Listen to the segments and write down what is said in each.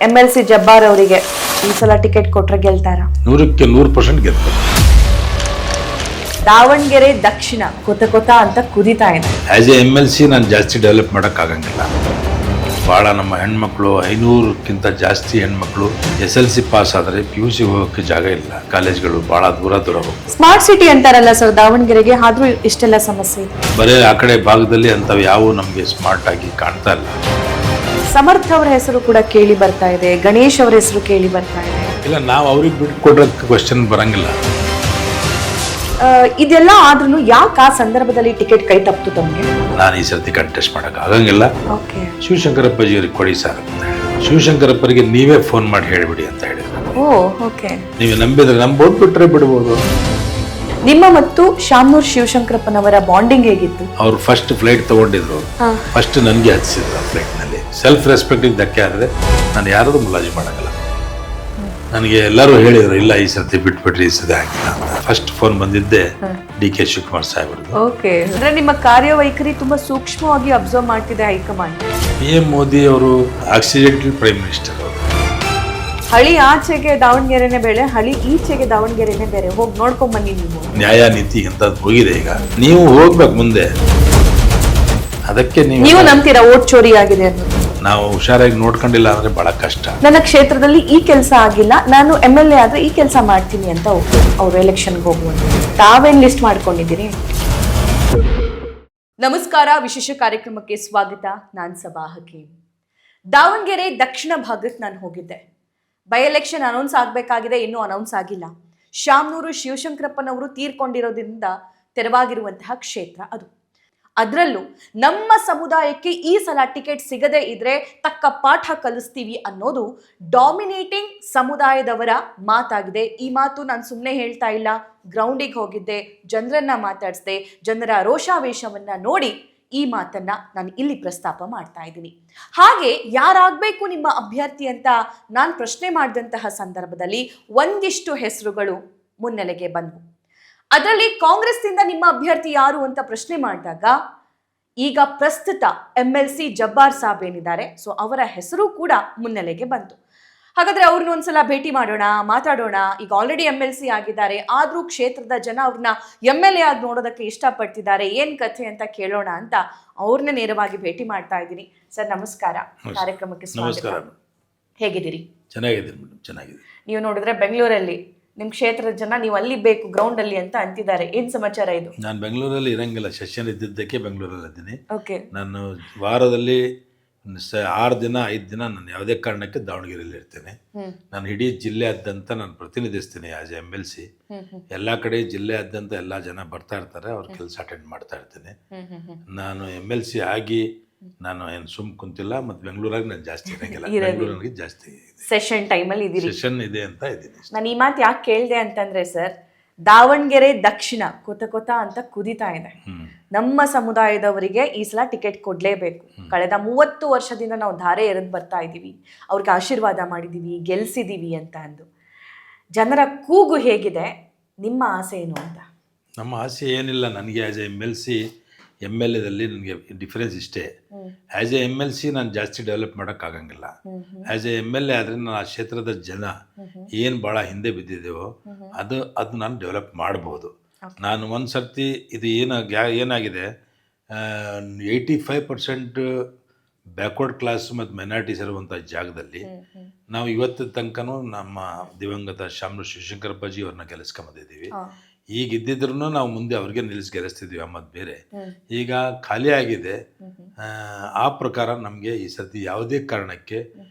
MLC Jabbar ಅವರಿಗೆ ಈ ಸಲ ಟಿಕೆಟ್ ಕೊಟ್ರೆ ಗೆಲ್ತಾರ? 100% ಗೆಲ್ತಾರೆ. ದಾವಣಗೆರೆ ದಕ್ಷಿಣ ಕೊತ ಅಂತ ಕುದಿತಾ ಇದೆ. ಆಸ್ ಎ MLC ನಾನು ಜಾಸ್ತಿ ಡೆವಲಪ್ ಮಾಡೋಕ್ಕಾಗಂಗಿಲ್ಲ. ಭಾಳ ನಮ್ಮ ಹೆಣ್ಮಕ್ಳು 500ಕ್ಕಿಂತ ಜಾಸ್ತಿ ಹೆಣ್ಮಕ್ಳು SLC ಪಾಸ್ ಆದರೆ PUC ಹೋಗೋಕ್ಕೆ ಜಾಗ ಇಲ್ಲ. ಕಾಲೇಜ್ಗಳು ಭಾಳ ದೂರ ಹೋಗ್ತವೆ. ಸ್ಮಾರ್ಟ್ ಸಿಟಿ ಅಂತಾರಲ್ಲ ಸರ್ ದಾವಣಗೆರೆಗೆ, ಆದ್ರೂ ಇಷ್ಟೆಲ್ಲ ಸಮಸ್ಯೆ ಇದೆ. ಬರೀ ಆ ಕಡೆ ಭಾಗದಲ್ಲಿ ಅಂಥವು ಯಾವ ನಮಗೆ ಸ್ಮಾರ್ಟ್ ಆಗಿ ಕಾಣ್ತಾ ಇಲ್ಲ. ಸಮರ್ಥ ಅವರ ಹೆಸರು ಕೂಡ ಕೇಳಿ ಬರ್ತಾ ಇದೆ, ಗಣೇಶ್ ಅವರ ಹೆಸರು ಕೇಳಿ ಬರ್ತಾ ಇದೆ. ಇಲ್ಲ, ನಾವು ಅವ್ರಿಗೆ ಬಿಟ್ಕೊಡ್ರಕ್ಕೆ ಕ್ವಶನ್ ಬರಂಗಿಲ್ಲ. ಇದೆಲ್ಲ ಆದ್ರೂ ಯಾಕೆ ಆ ಸಂದರ್ಭದಲ್ಲಿ ಟಿಕೆಟ್ ಕೈ ತಪ್ಪಿತು ತಮಗೆ? ನಾನು ಈ ಸರ್ತಿ ಕಂಟೆಸ್ಟ್ ಮಾಡಕ್ ಆಗಂಗಿಲ್ಲ. ಓಕೆ, ಶಿವಶಂಕರಪ್ಪಾಜಿಯವ್ರಿಗೆ ಕೊಡಿ ಸರ್ ಅಂತ ಹೇಳಿ. ಶಿವಶಂಕರಪ್ಪರಿಗೆ ನೀವೇ ಫೋನ್ ಮಾಡಿ ಹೇಳಿಬಿಡಿ ಅಂತ ಹೇಳಿದ್ರು. ಓ ಓಕೆ. ನೀವು ನಂಬಿದ್ರೆ ನಂಬೋದು, ಬಿಟ್ರೆ ಬಿಡ್ಬೋದು. ನಿಮ್ಮ ಮತ್ತು ಶಾಮನೂರ್ ಶಿವಶಂಕರಪ್ಪನವರ ಬಾಂಡಿಂಗ್ ಹೇಗಿತ್ತು? ಅವ್ರು ಫಸ್ಟ್ ಫ್ಲೈಟ್ ತಗೊಂಡಿದ್ರು, ಫಸ್ಟ್ ನನಗೆ ಹಚ್ಚಿದ್ರು. ಫ್ಲೈಟ್ ನಲ್ಲಿ ಸೆಲ್ಫ್ ರೆಸ್ಪೆಕ್ಟ್ ಧಕ್ಕೆ ಆದ್ರೆ ನಾನು ಯಾರದು ಮುಲಾಜಿ ಮಾಡಂಗಿಲ್ಲ. ನನಗೆ ಎಲ್ಲರೂ ಹೇಳಿದ್ರು, ಇಲ್ಲ ಈ ಸರ್ತಿ ಬಿಟ್ಬಿಟ್ರಿ, ಈ ಸತಿ ಆಗಿಲ್ಲ ಅಂತ. ಫಸ್ಟ್ ಫೋನ್ ಬಂದಿದ್ದೆ DK ಶಿವಕುಮಾರ್ ಸಾಹೇಬ್ರದ್ದು. ಓಕೆ, ಅಂದ್ರೆ ನಿಮ್ಮ ಕಾರ್ಯವೈಖರಿ ತುಂಬಾ ಸೂಕ್ಷ್ಮವಾಗಿ ಅಬ್ಸರ್ವ್ ಮಾಡ್ತಿದೆ ಹೈಕಮಾಂಡ್. PM ಮೋದಿ ಅವರು ಆಕ್ಸಿಡೆಂಟಲ್ ಪ್ರೈಮ್ ಮಿನಿಸ್ಟರ್ ಅವರು. ಹಳಿ ಆಚೆಗೆ ದಾವಣಗೆರೆನೆ ಬೇರೆ, ಹಳಿ ಈಚೆಗೆ ದಾವಣಗೆರೆನೆ ಬೇರೆ. ಹೋಗಿ ನೋಡ್ಕೊಂಡ್ ಬನ್ನಿ ನೀವು. ನ್ಯಾಯ ನೀತಿ ಅಂತ ಹೋಗಿದೆ. ಈಗ ನೀವು ಹೋಗ್ಬೇಕು ಮುಂದೆ. ಅದಕ್ಕೆ ನೀವು ನಂಬ್ತೀರಾ ಓಟ್ ಚೋರಿ ಆಗಿದೆ ಅನ್ನೋದು? ನಾವು ಹುಷಾರಾಗಿ ನೋಡ್ಕೊಂಡಿಲ್ಲ ಅಂದ್ರೆ ಬಹಳ ಕಷ್ಟ. ನನ್ನ ಕ್ಷೇತ್ರದಲ್ಲಿ ಈ ಕೆಲಸ ಆಗಿಲ್ಲ, ನಾನು MLA ಆದ್ರೆ ಈ ಕೆಲಸ ಮಾಡ್ತೀನಿ ಅಂತ ಅವ್ರು ಎಲೆಕ್ಷನ್ಗೆ ಹೋಗುವಂತ. ತಾವೇನ್ ಲಿಸ್ಟ್ ಮಾಡ್ಕೊಂಡಿದ್ದೀರಿ? ನಮಸ್ಕಾರ, ವಿಶೇಷ ಕಾರ್ಯಕ್ರಮಕ್ಕೆ ಸ್ವಾಗತ. ನಾನ್ ಸಬಾ ಹಕೀಂ. ದಾವಣಗೆರೆ ದಕ್ಷಿಣ ಭಾಗಕ್ಕೆ ನಾನು ಹೋಗಿದ್ದೆ. ಬೈ ಎಲೆಕ್ಷನ್ ಅನೌನ್ಸ್ ಆಗ್ಬೇಕಾಗಿದೆ, ಇನ್ನೂ ಅನೌನ್ಸ್ ಆಗಿಲ್ಲ. ಶಾಮನೂರು ಶಿವಶಂಕರಪ್ಪನವರು ತೀರ್ಕೊಂಡಿರೋದ್ರಿಂದ ತೆರವಾಗಿರುವಂತಹ ಕ್ಷೇತ್ರ ಅದು. ಅದರಲ್ಲೂ ನಮ್ಮ ಸಮುದಾಯಕ್ಕೆ ಈ ಸಲ ಟಿಕೆಟ್ ಸಿಗದೇ ಇದ್ರೆ ತಕ್ಕ ಪಾಠ ಕಲಿಸ್ತೀವಿ ಅನ್ನೋದು ಡಾಮಿನೇಟಿಂಗ್ ಸಮುದಾಯದವರ ಮಾತಾಗಿದೆ. ಈ ಮಾತು ನಾನು ಸುಮ್ಮನೆ ಹೇಳ್ತಾ ಇಲ್ಲ, ಗ್ರೌಂಡಿಗೆ ಹೋಗಿದ್ದೆ, ಜನರನ್ನ ಮಾತಾಡಿಸ್ದೆ, ಜನರ ರೋಷಾವೇಶವನ್ನ ನೋಡಿ ಈ ಮಾತನ್ನ ನಾನು ಇಲ್ಲಿ ಪ್ರಸ್ತಾಪ ಮಾಡ್ತಾ ಇದ್ದೀನಿ. ಹಾಗೆ ಯಾರಾಗಬೇಕು ನಿಮ್ಮ ಅಭ್ಯರ್ಥಿ ಅಂತ ನಾನು ಪ್ರಶ್ನೆ ಮಾಡಿದಂತಹ ಸಂದರ್ಭದಲ್ಲಿ ಒಂದಿಷ್ಟು ಹೆಸರುಗಳು ಮುನ್ನೆಲೆಗೆ ಬಂದವು. ಅದರಲ್ಲಿ ಕಾಂಗ್ರೆಸ್ನಿಂದ ನಿಮ್ಮ ಅಭ್ಯರ್ಥಿ ಯಾರು ಅಂತ ಪ್ರಶ್ನೆ ಮಾಡಿದಾಗ ಈಗ ಪ್ರಸ್ತುತ MLC ಜಬ್ಬಾರ್ ಸಾಬ್ ಏನಿದ್ದಾರೆ, ಸೊ ಅವರ ಹೆಸರು ಕೂಡ ಮುನ್ನೆಲೆಗೆ ಬಂತು. ಹಾಗಾದ್ರೆ ಅವ್ರನ್ನ ಒಂದ್ಸಲ ಭೇಟಿ ಮಾಡೋಣ, ಮಾತಾಡೋಣ. ಈಗ ಆಲ್ರೆಡಿ MLC ಆಗಿದ್ದಾರೆ, ಆದ್ರೂ ಕ್ಷೇತ್ರದ ಜನ ಅವ್ರನ್ನ MLA ಆಗಿ ನೋಡೋದಕ್ಕೆ ಇಷ್ಟಪಡ್ತಿದ್ದಾರೆ. ಏನ್ ಕಥೆ ಅಂತ ಕೇಳೋಣ ಅಂತ ಅವ್ರನ್ನ ನೇರವಾಗಿ ಭೇಟಿ ಮಾಡ್ತಾ ಇದ್ದೀನಿ. ಸರ್ ನಮಸ್ಕಾರ, ಕಾರ್ಯಕ್ರಮಕ್ಕೆ ಸ್ವಾಗತ. ಹೇಗಿದ್ದೀರಿ? ಚೆನ್ನಾಗಿದ್ದೀನಿ ಮೇಡಮ್, ಚೆನ್ನಾಗಿದೆ. ನೀವು ನೋಡಿದ್ರೆ ಬೆಂಗಳೂರಲ್ಲಿ ನಿಮ್ ಕ್ಷೇತ್ರದ ಜನ ನೀವು ಅಲ್ಲಿ ಬೇಕು ಗ್ರೌಂಡ್ ಅಲ್ಲಿ ಅಂತ ಅಂತಿದ್ದಾರೆ. ಏನ್ ಸಮಾಚಾರ ಇದು? ನಾನು ಬೆಂಗಳೂರಲ್ಲಿ ಇರಂಗಿಲ್ಲ, ಸೆಷನ್ ಇದ್ದಿದ್ದಕ್ಕೆ ಬೆಂಗಳೂರಲ್ಲಿ ಇದ್ದೀನಿ. ಓಕೆ. ನಾನು ವಾರದಲ್ಲಿ 6 ದಿನ 5 ದಿನ ನಾನು ಯಾವುದೇ ಕಾರಣಕ್ಕೆ ದಾವಣಗೆರೆಯಲ್ಲಿ ಇರ್ತೇನೆ. ನಾನು ಇಡೀ ಜಿಲ್ಲೆಯಾದ್ಯಂತ ನಾನು ಪ್ರತಿನಿಧಿಸ್ತೀನಿ ಆಸ್ ಎ MLC. ಎಲ್ಲ ಕಡೆ ಜಿಲ್ಲೆಯಾದ್ಯಂತ ಎಲ್ಲ ಜನ ಬರ್ತಾ ಇರ್ತಾರೆ, ಅವ್ರ ಕೆಲಸ ಅಟೆಂಡ್ ಮಾಡ್ತಾ ಇರ್ತೀನಿ. ನಾನು MLC ಆಗಿ ನಾನು ಏನು ಸುಮ್ ಕುಂತಿಲ್ಲ, ಮತ್ತು ಬೆಂಗಳೂರಾಗ ನಾನು ಜಾಸ್ತಿ ಇರಂಗಿಲ್ಲ. ಬೆಂಗಳೂರಿಗೆ ಜಾಸ್ತಿ ಸೆಷನ್ ಟೈಮಲ್ಲಿ ಇದೀರಿ, ಸೆಷನ್ ಇದೆ ಅಂತ ಇದ್ದೀನಿ. ನಾನು ಈ ಮಾತು ಯಾಕೆ ಕೇಳಿದೆ ಅಂತಂದ್ರೆ ಸರ್, ದಾವಣಗೆರೆ ದಕ್ಷಿಣ ಕೊತ ಅಂತ ಕುದಿತಾ ಇದೆ. ನಮ್ಮ ಸಮುದಾಯದವರಿಗೆ ಈ ಸಲ ಟಿಕೆಟ್ ಕೊಡ್ಲೇಬೇಕು. ಕಳೆದ 30 ವರ್ಷದಿಂದ ನಾವು ಧಾರೆ ಎರೆದು ಬರ್ತಾ ಇದ್ದೀವಿ, ಅವ್ರಿಗೆ ಆಶೀರ್ವಾದ ಮಾಡಿದೀವಿ, ಗೆಲ್ಸಿದೀವಿ ಅಂತ ಅಂದು. ಜನರ ಕೂಗು ಹೇಗಿದೆ, ನಿಮ್ಮ ಆಸೆ ಏನು ಅಂತ? ನಮ್ಮ ಆಸೆ ಏನಿಲ್ಲ, ನನಗೆ ಆಸ್ ಎ MLC MLAದಲ್ಲಿ ನನಗೆ ಡಿಫರೆನ್ಸ್ ಇಷ್ಟೇ. ಆಸ್ ಎ MLC ನಾನು ಜಾಸ್ತಿ ಡೆವಲಪ್ ಮಾಡೋಕ್ಕಾಗಂಗಿಲ್ಲ. ಆಸ್ ಎ MLA ಆದರೆ ನಾನು ಆ ಕ್ಷೇತ್ರದ ಜನ ಏನು ಭಾಳ ಹಿಂದೆ ಬಿದ್ದಿದ್ದೇವೋ ಅದು ನಾನು ಡೆವಲಪ್ ಮಾಡ್ಬೋದು. ನಾನು ಒಂದು ಸರ್ತಿ ಇದು ಏನಾಗಿದೆ, 85% ಬ್ಯಾಕ್ವರ್ಡ್ ಕ್ಲಾಸ್ ಮತ್ತು ಮೈನಾರಿಟೀಸ್ ಇರುವಂಥ ಜಾಗದಲ್ಲಿ ನಾವು ಇವತ್ತಿನ ತನಕನೂ ನಮ್ಮ ದಿವಂಗತ ಶಾಮನೂರು ಶಿವಶಂಕರಪ್ಪಾಜಿ ಅವ್ರನ್ನ ಗೆಲ್ಲಿಸ್ಕೊಂಬಂದಿದ್ದೀವಿ. ಈಗ ಇದ್ದಿದ್ರು ನಾವು ಮುಂದೆ ಅವ್ರಿಗೆ ಗೆಲ್ಲಿಸ್ತಿದ್ವಿ, ಅಮ್ಮದು ಬೇರೆ. ಈಗ ಖಾಲಿ ಆಗಿದೆ. ಆ ಪ್ರಕಾರ ನಮಗೆ ಈ ಸರ್ತಿ ಯಾವುದೇ ಕಾರಣಕ್ಕೆ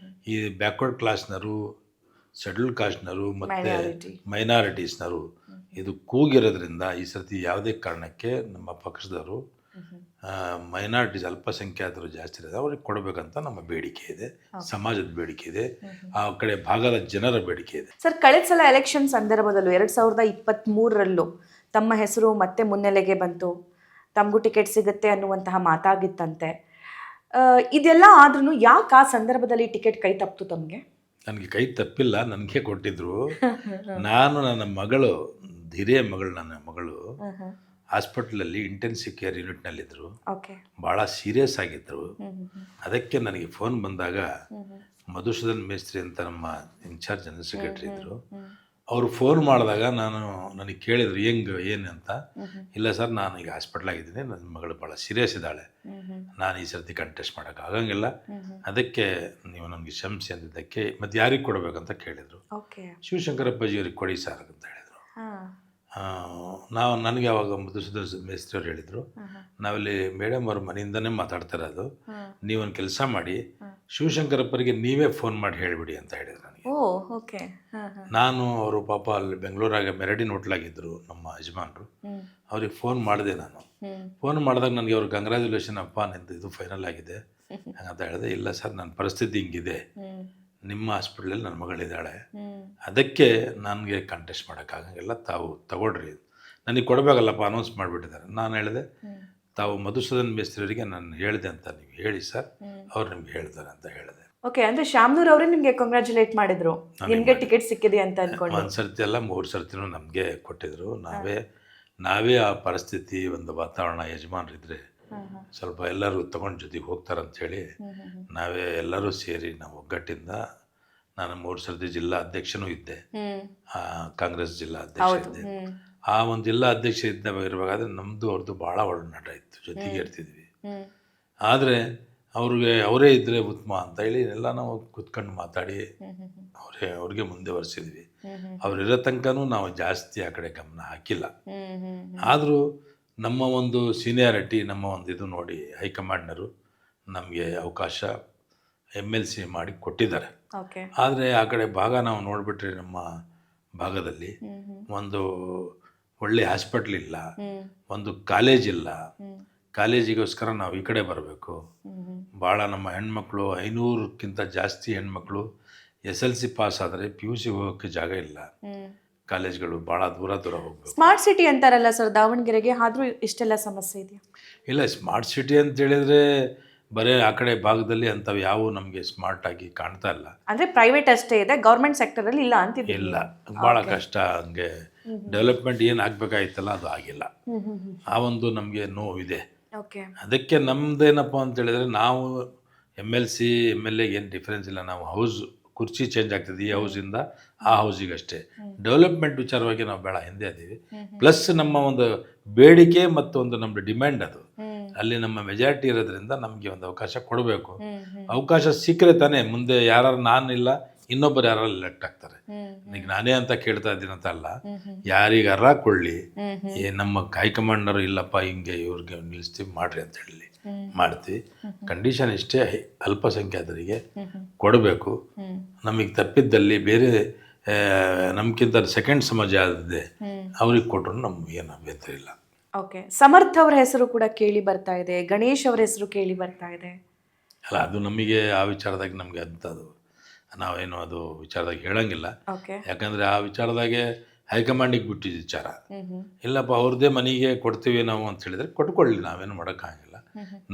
ಈ ಬ್ಯಾಕ್ವರ್ಡ್ ಕ್ಲಾಸ್ನರು, ಶೆಡ್ಯೂಲ್ ಕಾಸ್ಟ್ನರು ಮತ್ತು ಮೈನಾರಿಟೀಸ್ನರು ಇದು ಕೂಗಿರೋದ್ರಿಂದ ಈ ಸರ್ತಿ ಯಾವುದೇ ಕಾರಣಕ್ಕೆ ನಮ್ಮ ಪಕ್ಷದವರು ಮೈನಾರಿಟೀಸ್ ಅಲ್ಪಸಂಖ್ಯಾತರು ಜಾಸ್ತಿ ಇರೋದು ಅವ್ರಿಗೆ ಕೊಡಬೇಕಂತ ನಮ್ಮ ಬೇಡಿಕೆ ಇದೆ, ಸಮಾಜದ ಬೇಡಿಕೆ ಇದೆ, ಆ ಕಡೆ ಭಾಗದ ಜನರ ಬೇಡಿಕೆ ಇದೆ. ಸರ್, ಕಳೆದ ಸಲ ಎಲೆಕ್ಷನ್ ಸಂದರ್ಭದಲ್ಲೂ 2023ರಲ್ಲೂ ತಮ್ಮ ಹೆಸರು ಮತ್ತೆ ಮುನ್ನೆಲೆಗೆ ಬಂತು, ತಮಗೂ ಟಿಕೆಟ್ ಸಿಗುತ್ತೆ ಅನ್ನುವಂತಹ ಮಾತಾಗಿತ್ತಂತೆ. ಇದೆಲ್ಲ ಆದ್ರೂ ಯಾಕೆ ಆ ಸಂದರ್ಭದಲ್ಲಿ ಟಿಕೆಟ್ ಕೈ ತಪ್ಪಿತು ತಮಗೆ? ನನಗೆ ಕೈ ತಪ್ಪಿಲ್ಲ, ನನಗೆ ಕೊಟ್ಟಿದ್ರು. ನಾನು ನನ್ನ ಮಗಳು, ಹಿರಿಯ ಮಗಳು, ನನ್ನ ಮಗಳು ಹಾಸ್ಪಿಟ್ಲಲ್ಲಿ ಇಂಟೆನ್ಸಿವ್ ಕೇರ್ ಯೂನಿಟ್ನಲ್ಲಿದ್ದರು. ಭಾಳ ಸೀರಿಯಸ್ ಆಗಿದ್ದರು. ಅದಕ್ಕೆ ನನಗೆ ಫೋನ್ ಬಂದಾಗ ಮಧುಸೂದನ್ ಮೇಸ್ತ್ರಿ ಅಂತ ನಮ್ಮ ಇನ್ಚಾರ್ಜ್ ಜನರಲ್ ಸೆಕ್ರೆಟರಿ ಇದ್ದರು. ಅವರು ಫೋನ್ ಮಾಡಿದಾಗ ನನಗೆ ಕೇಳಿದ್ರು ಏನು ಅಂತ. ಇಲ್ಲ ಸರ್, ನಾನು ಈಗ ಹಾಸ್ಪಿಟ್ಲಾಗಿದ್ದೀನಿ, ನನ್ನ ಮಗಳು ಭಾಳ ಸೀರಿಯಸ್ ಇದ್ದಾಳೆ, ನಾನು ಈ ಸರ್ತಿ ಕಂಟೆಸ್ಟ್ ಮಾಡೋಕ್ಕೆ ಆಗಂಗಿಲ್ಲ, ಅದಕ್ಕೆ ನೀವು ನನಗೆ ಕ್ಷಮಿಸಿ ಅಂದಿದ್ದಕ್ಕೆ ಮತ್ತು ಯಾರಿಗೆ ಕೊಡಬೇಕಂತ ಕೇಳಿದರು. ಶಿವಶಂಕರಪ್ಪಾಜಿ ಅವ್ರಿಗೆ ಕೊಡಿ ಸರ್ ಅಂತ ಹೇಳಿದರು. ನನಗೆ ಅವಾಗ ಮಧುಸೂದನ್ ಮೇಸ್ತ್ರಿ ಅವ್ರು ಹೇಳಿದರು, ನಾವಿಲ್ಲಿ ಮೇಡಮ್ ಅವ್ರ ಮನೆಯಿಂದನೇ ಮಾತಾಡ್ತಾ ಇರೋದು, ನೀವೊಂದು ಕೆಲಸ ಮಾಡಿ ಶಿವಶಂಕರಪ್ಪರಿಗೆ ನೀವೇ ಫೋನ್ ಮಾಡಿ ಹೇಳಿಬಿಡಿ ಅಂತ ಹೇಳಿದ್ರು ನನಗೆ. ನಾನು ಅವರು ಪಾಪ ಅಲ್ಲಿ ಬೆಂಗಳೂರಾಗ ಮೆರಡಿನ ಹೋಟ್ಲಾಗಿದ್ದರು ನಮ್ಮ ಯಜಮಾನ್ರು. ಅವ್ರಿಗೆ ಫೋನ್ ಮಾಡಿದೆ. ನಾನು ಫೋನ್ ಮಾಡಿದಾಗ ನನಗೆ ಅವ್ರು ಕಂಗ್ರ್ಯಾಚುಲೇಷನ್ ಅಪ್ಪ, ನಿಂದು ಇದು ಫೈನಲ್ ಆಗಿದೆ ಅಂತ ಹೇಳಿದೆ. ಇಲ್ಲ ಸರ್, ನನ್ನ ಪರಿಸ್ಥಿತಿ ಹಿಂಗಿದೆ, ನಿಮ್ಮ ಹಾಸ್ಪಿಟ್ಲಲ್ಲಿ ನನ್ನ ಮಗಳಿದ್ದಾಳೆ, ಅದಕ್ಕೆ ನನಗೆ ಕಂಟೆಸ್ಟ್ ಮಾಡೋಕ್ಕಾಗಂಗಿಲ್ಲ, ತಾವು ತಗೊಳ್ರಿ, ನನಗೆ ಕೊಡಬೇಕಲ್ಲಪ್ಪ, ಅನೌನ್ಸ್ ಮಾಡಿಬಿಟ್ಟಿದ್ದಾರೆ. ನಾನು ಹೇಳಿದೆ, ತಾವು ಮಧುಸೂದನ್ ಮೇಸ್ತ್ರಿಯವರಿಗೆ ನಾನು ಹೇಳಿದೆ ಅಂತ ನೀವು ಹೇಳಿ ಸರ್, ಅವ್ರು ನಿಮ್ಗೆ ಹೇಳ್ತಾರೆ ಅಂತ ಹೇಳಿದೆ. ಅಂದ್ರೆ ಶ್ಯಾಮ್ನೂರ್ ಅವರೇ ನಿಮ್ಗೆ ಕಂಗ್ರಾಚುಲೇಟ್ ಮಾಡಿದ್ರು, ನಿಮ್ಗೆ ಟಿಕೆಟ್ ಸಿಕ್ಕಿದೆ ಅಂತ ಅನ್ಕೊಂಡು. ಒಂದು ಸರ್ತಿ ಅಲ್ಲ, 3 ಸರ್ತಿನೂ ನಮಗೆ ಕೊಟ್ಟಿದ್ರು. ನಾವೇ ಆ ಪರಿಸ್ಥಿತಿ, ಒಂದು ವಾತಾವರಣ, ಯಜಮಾನ್ರಿದ್ರೆ ಸ್ವಲ್ಪ ಎಲ್ಲರೂ ತಗೊಂಡು ಜೊತೆಗೆ ಹೋಗ್ತಾರಂಥೇಳಿ ನಾವೇ ಎಲ್ಲರೂ ಸೇರಿ ನಾವು ಒಗ್ಗಟ್ಟಿಂದ, ನಾನು 3 ಸರ್ತಿ ಜಿಲ್ಲಾ ಅಧ್ಯಕ್ಷನೂ ಇದ್ದೆ, ಕಾಂಗ್ರೆಸ್ ಜಿಲ್ಲಾ ಅಧ್ಯಕ್ಷ ಇದ್ದೆ. ಆ ಒಂದು ಜಿಲ್ಲಾ ಅಧ್ಯಕ್ಷ ಇರಬೇಕಾದ್ರೆ ನಮ್ಮದು ಅವ್ರದ್ದು ಭಾಳ ಒಡನಾಟ ಇತ್ತು, ಜೊತೆಗೆ ಇರ್ತಿದ್ವಿ. ಆದರೆ ಅವರೇ ಇದ್ದರೆ ಉತ್ತಮ ಅಂತ ಹೇಳಿ ಎಲ್ಲ ನಾವು ಕೂತ್ಕೊಂಡು ಮಾತಾಡಿ ಅವ್ರಿಗೆ ಮುಂದೆ ವರ್ಸಿದ್ವಿ. ಅವ್ರಿರೋ ತನಕನೂ ನಾವು ಜಾಸ್ತಿ ಆ ಕಡೆ ಗಮನ ಹಾಕಿಲ್ಲ. ಆದರೂ ನಮ್ಮ ಒಂದು ಸೀನಿಯಾರಿಟಿ, ನಮ್ಮ ಒಂದು ಇದು ನೋಡಿ ಹೈಕಮಾಂಡ್ನರು ನಮಗೆ ಅವಕಾಶ MLC ಮಾಡಿ ಕೊಟ್ಟಿದ್ದಾರೆ. ಆದರೆ ಆ ಕಡೆ ಭಾಗ ನಾವು ನೋಡಿಬಿಟ್ರೆ, ನಮ್ಮ ಭಾಗದಲ್ಲಿ ಒಂದು ಒಳ್ಳೆ ಹಾಸ್ಪಿಟ್ಲ್ ಇಲ್ಲ, ಒಂದು ಕಾಲೇಜ್ ಇಲ್ಲ. ಕಾಲೇಜಿಗೋಸ್ಕರ ನಾವು ಈ ಕಡೆ ಬರಬೇಕು. ಭಾಳ ನಮ್ಮ ಹೆಣ್ಮಕ್ಳು 500ಕ್ಕಿಂತ ಜಾಸ್ತಿ ಹೆಣ್ಮಕ್ಳು SLC ಪಾಸ್ ಆದರೆ PUC ಹೋಗೋಕ್ಕೆ ಜಾಗ ಇಲ್ಲ. ಕಾಲೇಜ್ಗಳು ಭಾಳ ದೂರ ಹೋಗ್ಬೇಕು. ಸ್ಮಾರ್ಟ್ ಸಿಟಿ ಅಂತಾರಲ್ಲ ಸರ್ ದಾವಣಗೆರೆಗೆ, ಆದರೂ ಇಷ್ಟೆಲ್ಲ ಸಮಸ್ಯೆ ಇದೆಯಾ? ಇಲ್ಲ, ಸ್ಮಾರ್ಟ್ ಸಿಟಿ ಅಂತ ಹೇಳಿದ್ರೆ ಬರೀ ಆ ಕಡೆ ಭಾಗದಲ್ಲಿ ಅಂಥವು ಯಾವ ನಮಗೆ ಸ್ಮಾರ್ಟ್ ಆಗಿ ಕಾಣ್ತಾ ಇಲ್ಲ. ಅಂದರೆ ಪ್ರೈವೇಟ್ ಅಷ್ಟೇ ಇದೆ, ಗೌರ್ಮೆಂಟ್ ಸೆಕ್ಟರಲ್ಲಿ ಇಲ್ಲ ಅಂತಿದೆ. ಇಲ್ಲ, ಭಾಳ ಕಷ್ಟ. ಹಂಗೆ ಡೆವಲಪ್ಮೆಂಟ್ ಏನು ಆಗಬೇಕಾಗಿತ್ತಲ್ಲ, ಅದು ಆಗಿಲ್ಲ. ಆ ಒಂದು ನಮಗೆ ನೋವಿದೆ. ಅದಕ್ಕೆ ನಮ್ದೇನಪ್ಪ ಅಂತ ಹೇಳಿದ್ರೆ, ನಾವು MLC MLA ಏನು ಡಿಫ್ರೆನ್ಸ್ ಇಲ್ಲ. ನಾವು ಕುರ್ಚಿ ಚೇಂಜ್ ಆಗ್ತದೆ, ಈ ಹೌಸಿಂದ ಆ ಹೌಸಿಗೆ ಅಷ್ಟೇ. ಡೆವಲಪ್ಮೆಂಟ್ ವಿಚಾರವಾಗಿ ನಾವು ಭಾಳ ಹಿಂದೆ ಇದ್ದೀವಿ. ಪ್ಲಸ್ ನಮ್ಮ ಒಂದು ಬೇಡಿಕೆ ಮತ್ತು ಒಂದು ನಮ್ಮದು ಡಿಮ್ಯಾಂಡ್, ಅದು ಅಲ್ಲಿ ನಮ್ಮ ಮೆಜಾರಿಟಿ ಇರೋದ್ರಿಂದ ನಮಗೆ ಒಂದು ಅವಕಾಶ ಕೊಡಬೇಕು. ಅವಕಾಶ ಸಿಕ್ಕರೆ ತಾನೇ ಮುಂದೆ ಯಾರು, ನಾನಿಲ್ಲ ಇನ್ನೊಬ್ಬರು ಯಾರು ಎಲೆಕ್ಟ್ ಆಗ್ತಾರೆ. ಈಗ ನಾನೇ ಅಂತ ಕೇಳ್ತಾ ಇದ್ದೀನಿ ಅಂತ ಅಲ್ಲ, ಯಾರಿಗಾರ ಕೊಳ್ಳಿ, ನಮ್ಮ ಹೈಕಮಾಂಡರು ಇಲ್ಲಪ್ಪ ಹಿಂಗೆ ಇವ್ರಿಗೆ ನಿಲ್ಲಿಸ್ತೀವಿ ಮಾಡ್ರಿ ಅಂತ ಹೇಳಿ ಮಾಡ್ತೀವಿ. ಕಂಡೀಷನ್ ಇಷ್ಟೇ, ಅಲ್ಪಸಂಖ್ಯಾತರಿಗೆ ಕೊಡಬೇಕು. ನಮಗೆ ತಪ್ಪಿದ್ದಲ್ಲಿ ಬೇರೆ ನಮ್ಗಿಂತ ಸೆಕೆಂಡ್ ಸಮಾಜ ಯಾವ್ದಿದೆ ಅವ್ರಿಗೆ ಕೊಟ್ಟರು ನಮ್ಗೆ ಏನು ಅಭ್ಯಂತರ ಇಲ್ಲ. ಸಮರ್ಥ್ ಅವರ ಹೆಸರು ಕೂಡ ಕೇಳಿ ಬರ್ತಾ ಇದೆ, ಗಣೇಶ್ ಅವರ ಹೆಸರು ಕೇಳಿ ಬರ್ತಾ ಇದೆ. ಅಲ್ಲ, ಅದು ನಮಗೆ ಆ ವಿಚಾರದಾಗ ನಮಗೆ ಅಂಥದ್ದು ನಾವೇನು ಅದು ವಿಚಾರದಾಗ ಹೇಳಂಗಿಲ್ಲ. ಯಾಕಂದರೆ ಆ ವಿಚಾರದಾಗೆ ಹೈಕಮಾಂಡಿಗೆ ಬಿಟ್ಟಿದ್ದು ವಿಚಾರ. ಇಲ್ಲಪ್ಪ ಅವ್ರದ್ದೇ ಮನೆಗೆ ಕೊಡ್ತೀವಿ ನಾವು ಅಂತ ಹೇಳಿದ್ರೆ ಕೊಟ್ಕೊಳ್ಳಿ, ನಾವೇನು ಮಾಡೋಕ್ಕಾಗಿಲ್ಲ.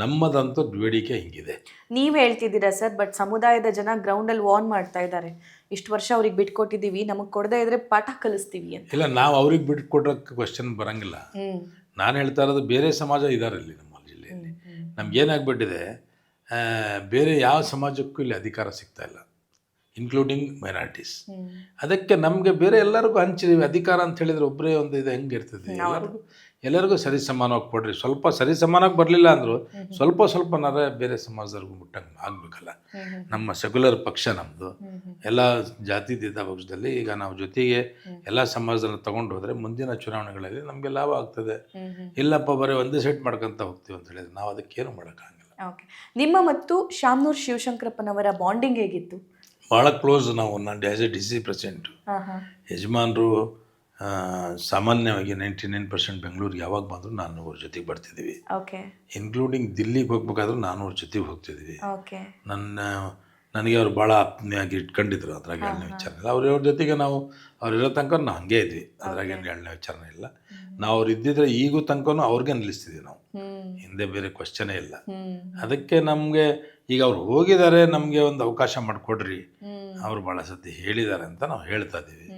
ನಮ್ಮದಂತೂ ಬೇಡಿಕೆ ಹಿಂಗಿದೆ. ನೀವು ಹೇಳ್ತಿದ್ದೀರಾ ಸರ್, ಬಟ್ ಸಮುದಾಯದ ಜನ ಗ್ರೌಂಡಲ್ಲಿ ವಾರ್ನ್ ಮಾಡ್ತಾ ಇದ್ದಾರೆ, ಇಷ್ಟು ವರ್ಷ ಅವ್ರಿಗೆ ಬಿಟ್ಕೊಟ್ಟಿದ್ದೀವಿ, ನಮಗೆ ಕೊಡದೇ ಇದ್ರೆ ಪಾಠ ಕಲಿಸ್ತೀವಿ ಅಂತ. ಇಲ್ಲ, ನಾವು ಅವ್ರಿಗೆ ಬಿಟ್ಕೊಡೋಕ್ಕೆ ಕ್ವಶನ್ ಬರೋಂಗಿಲ್ಲ. ನಾನು ಹೇಳ್ತಾ ಇರೋದು, ಬೇರೆ ಸಮಾಜ ಇದ್ದಾರೆ ಇಲ್ಲಿ ನಮ್ಮ ಜಿಲ್ಲೆಯಲ್ಲಿ. ನಮ್ಗೇನಾಗ್ಬಿಟ್ಟಿದೆ, ಬೇರೆ ಯಾವ ಸಮಾಜಕ್ಕೂ ಇಲ್ಲಿ ಅಧಿಕಾರ ಸಿಗ್ತಾ ಇಲ್ಲ, ಇನ್ಕ್ಲೂಡಿಂಗ್ ಮೈನಾರಿಟೀಸ್. ಅದಕ್ಕೆ ನಮಗೆ ಬೇರೆ ಎಲ್ಲರಿಗೂ ಹಂಚಿದೀವಿ ಅಧಿಕಾರ ಅಂತ ಹೇಳಿದ್ರೆ, ಒಬ್ಬರೇ ಒಂದು ಇದು ಹೆಂಗೆ ಇರ್ತದೆ, ಎಲ್ಲರಿಗೂ ಸರಿ ಸಮಾನವಾಗಿ ಕೊಡ್ರಿ. ಸ್ವಲ್ಪ ಸರಿ ಸಮಾನವಾಗಿ ಬರಲಿಲ್ಲ ಅಂದರು ಸ್ವಲ್ಪ ಬೇರೆ ಸಮಾಜದವ್ರಿಗೂ ಮುಟ್ಟಂಗೆ ಆಗಬೇಕಲ್ಲ. ನಮ್ಮ ಸೆಕ್ಯುಲರ್ ಪಕ್ಷ ನಮ್ಮದು, ಎಲ್ಲ ಜಾತಿ ಪಕ್ಷದಲ್ಲಿ ಈಗ ನಾವು ಜೊತೆಗೆ ಎಲ್ಲ ಸಮಾಜದನ್ನು ತಗೊಂಡು ಹೋದರೆ ಮುಂದಿನ ಚುನಾವಣೆಗಳಲ್ಲಿ ನಮಗೆ ಲಾಭ ಆಗ್ತದೆ. ಇಲ್ಲಪ್ಪ ಬರೀ ಒಂದೇ ಸೆಟ್ ಮಾಡ್ಕೊತ ಹೋಗ್ತೀವಿ ಅಂತ ಹೇಳಿದ್ರೆ ನಾವು ಅದಕ್ಕೇನು ಮಾಡೋಕ್ಕಾಗಲ್ಲ. ನಿಮ್ಮ ಮತ್ತು ಶಾಮ್ನೂರ್ ಶಿವಶಂಕರಪ್ಪನವರ ಬಾಂಡಿಂಗ್ ಹೇಗಿತ್ತು? ಭಾಳ ಕ್ಲೋಸ್. ನಾನು ಆ್ಯಸ್ ಎ DC ಪ್ರೆಸಿಡೆಂಟು, ಯಜಮಾನರು ಸಾಮಾನ್ಯವಾಗಿ 99% ಬೆಂಗಳೂರಿಗೆ ಯಾವಾಗ ಬಂದರೂ ನಾನು ಅವ್ರ ಜೊತೆಗೆ ಬರ್ತಿದ್ದೀವಿ. ಇನ್ಕ್ಲೂಡಿಂಗ್ ದಿಲ್ಲಿಗೆ ಹೋಗ್ಬೇಕಾದ್ರೂ ನಾನು ಅವ್ರ ಜೊತೆಗೆ ಹೋಗ್ತಿದ್ವಿ. ನನಗೆ ಅವ್ರು ಭಾಳ ಆತ್ಮೀಯವಾಗಿ ಇಟ್ಕೊಂಡಿದ್ರು, ಅದ್ರಾಗ ಎರಡನೇ ವಿಚಾರ ಇಲ್ಲ. ಅವ್ರ ಜೊತೆಗೆ ನಾವು ಅವ್ರಿರೋ ತನಕ ನಾವು ಹಂಗೆ ಇದ್ವಿ, ಅದ್ರಾಗೇನು ಎರಡನೇ ವಿಚಾರನೇ ಇಲ್ಲ. ನಾವು ಅವ್ರು ಇದ್ದಿದ್ರೆ ಈಗೂ ತನಕನೂ ಅವ್ರಿಗೆ ನಿಲ್ಲಿಸ್ತಿದ್ವಿ ನಾವು, ಹಿಂದೆ ಬೇರೆ ಕ್ವಶನೇ ಇಲ್ಲ. ಅದಕ್ಕೆ ನಮಗೆ ಈಗ ಅವ್ರು ಹೋಗಿದ್ದಾರೆ, ನಮಗೆ ಒಂದು ಅವಕಾಶ ಮಾಡಿಕೊಡ್ರಿ, ಅವ್ರು ಭಾಳ ಸತಿ ಹೇಳಿದ್ದಾರೆ ಅಂತ ನಾವು ಹೇಳ್ತಾ ಇದ್ದೀವಿ.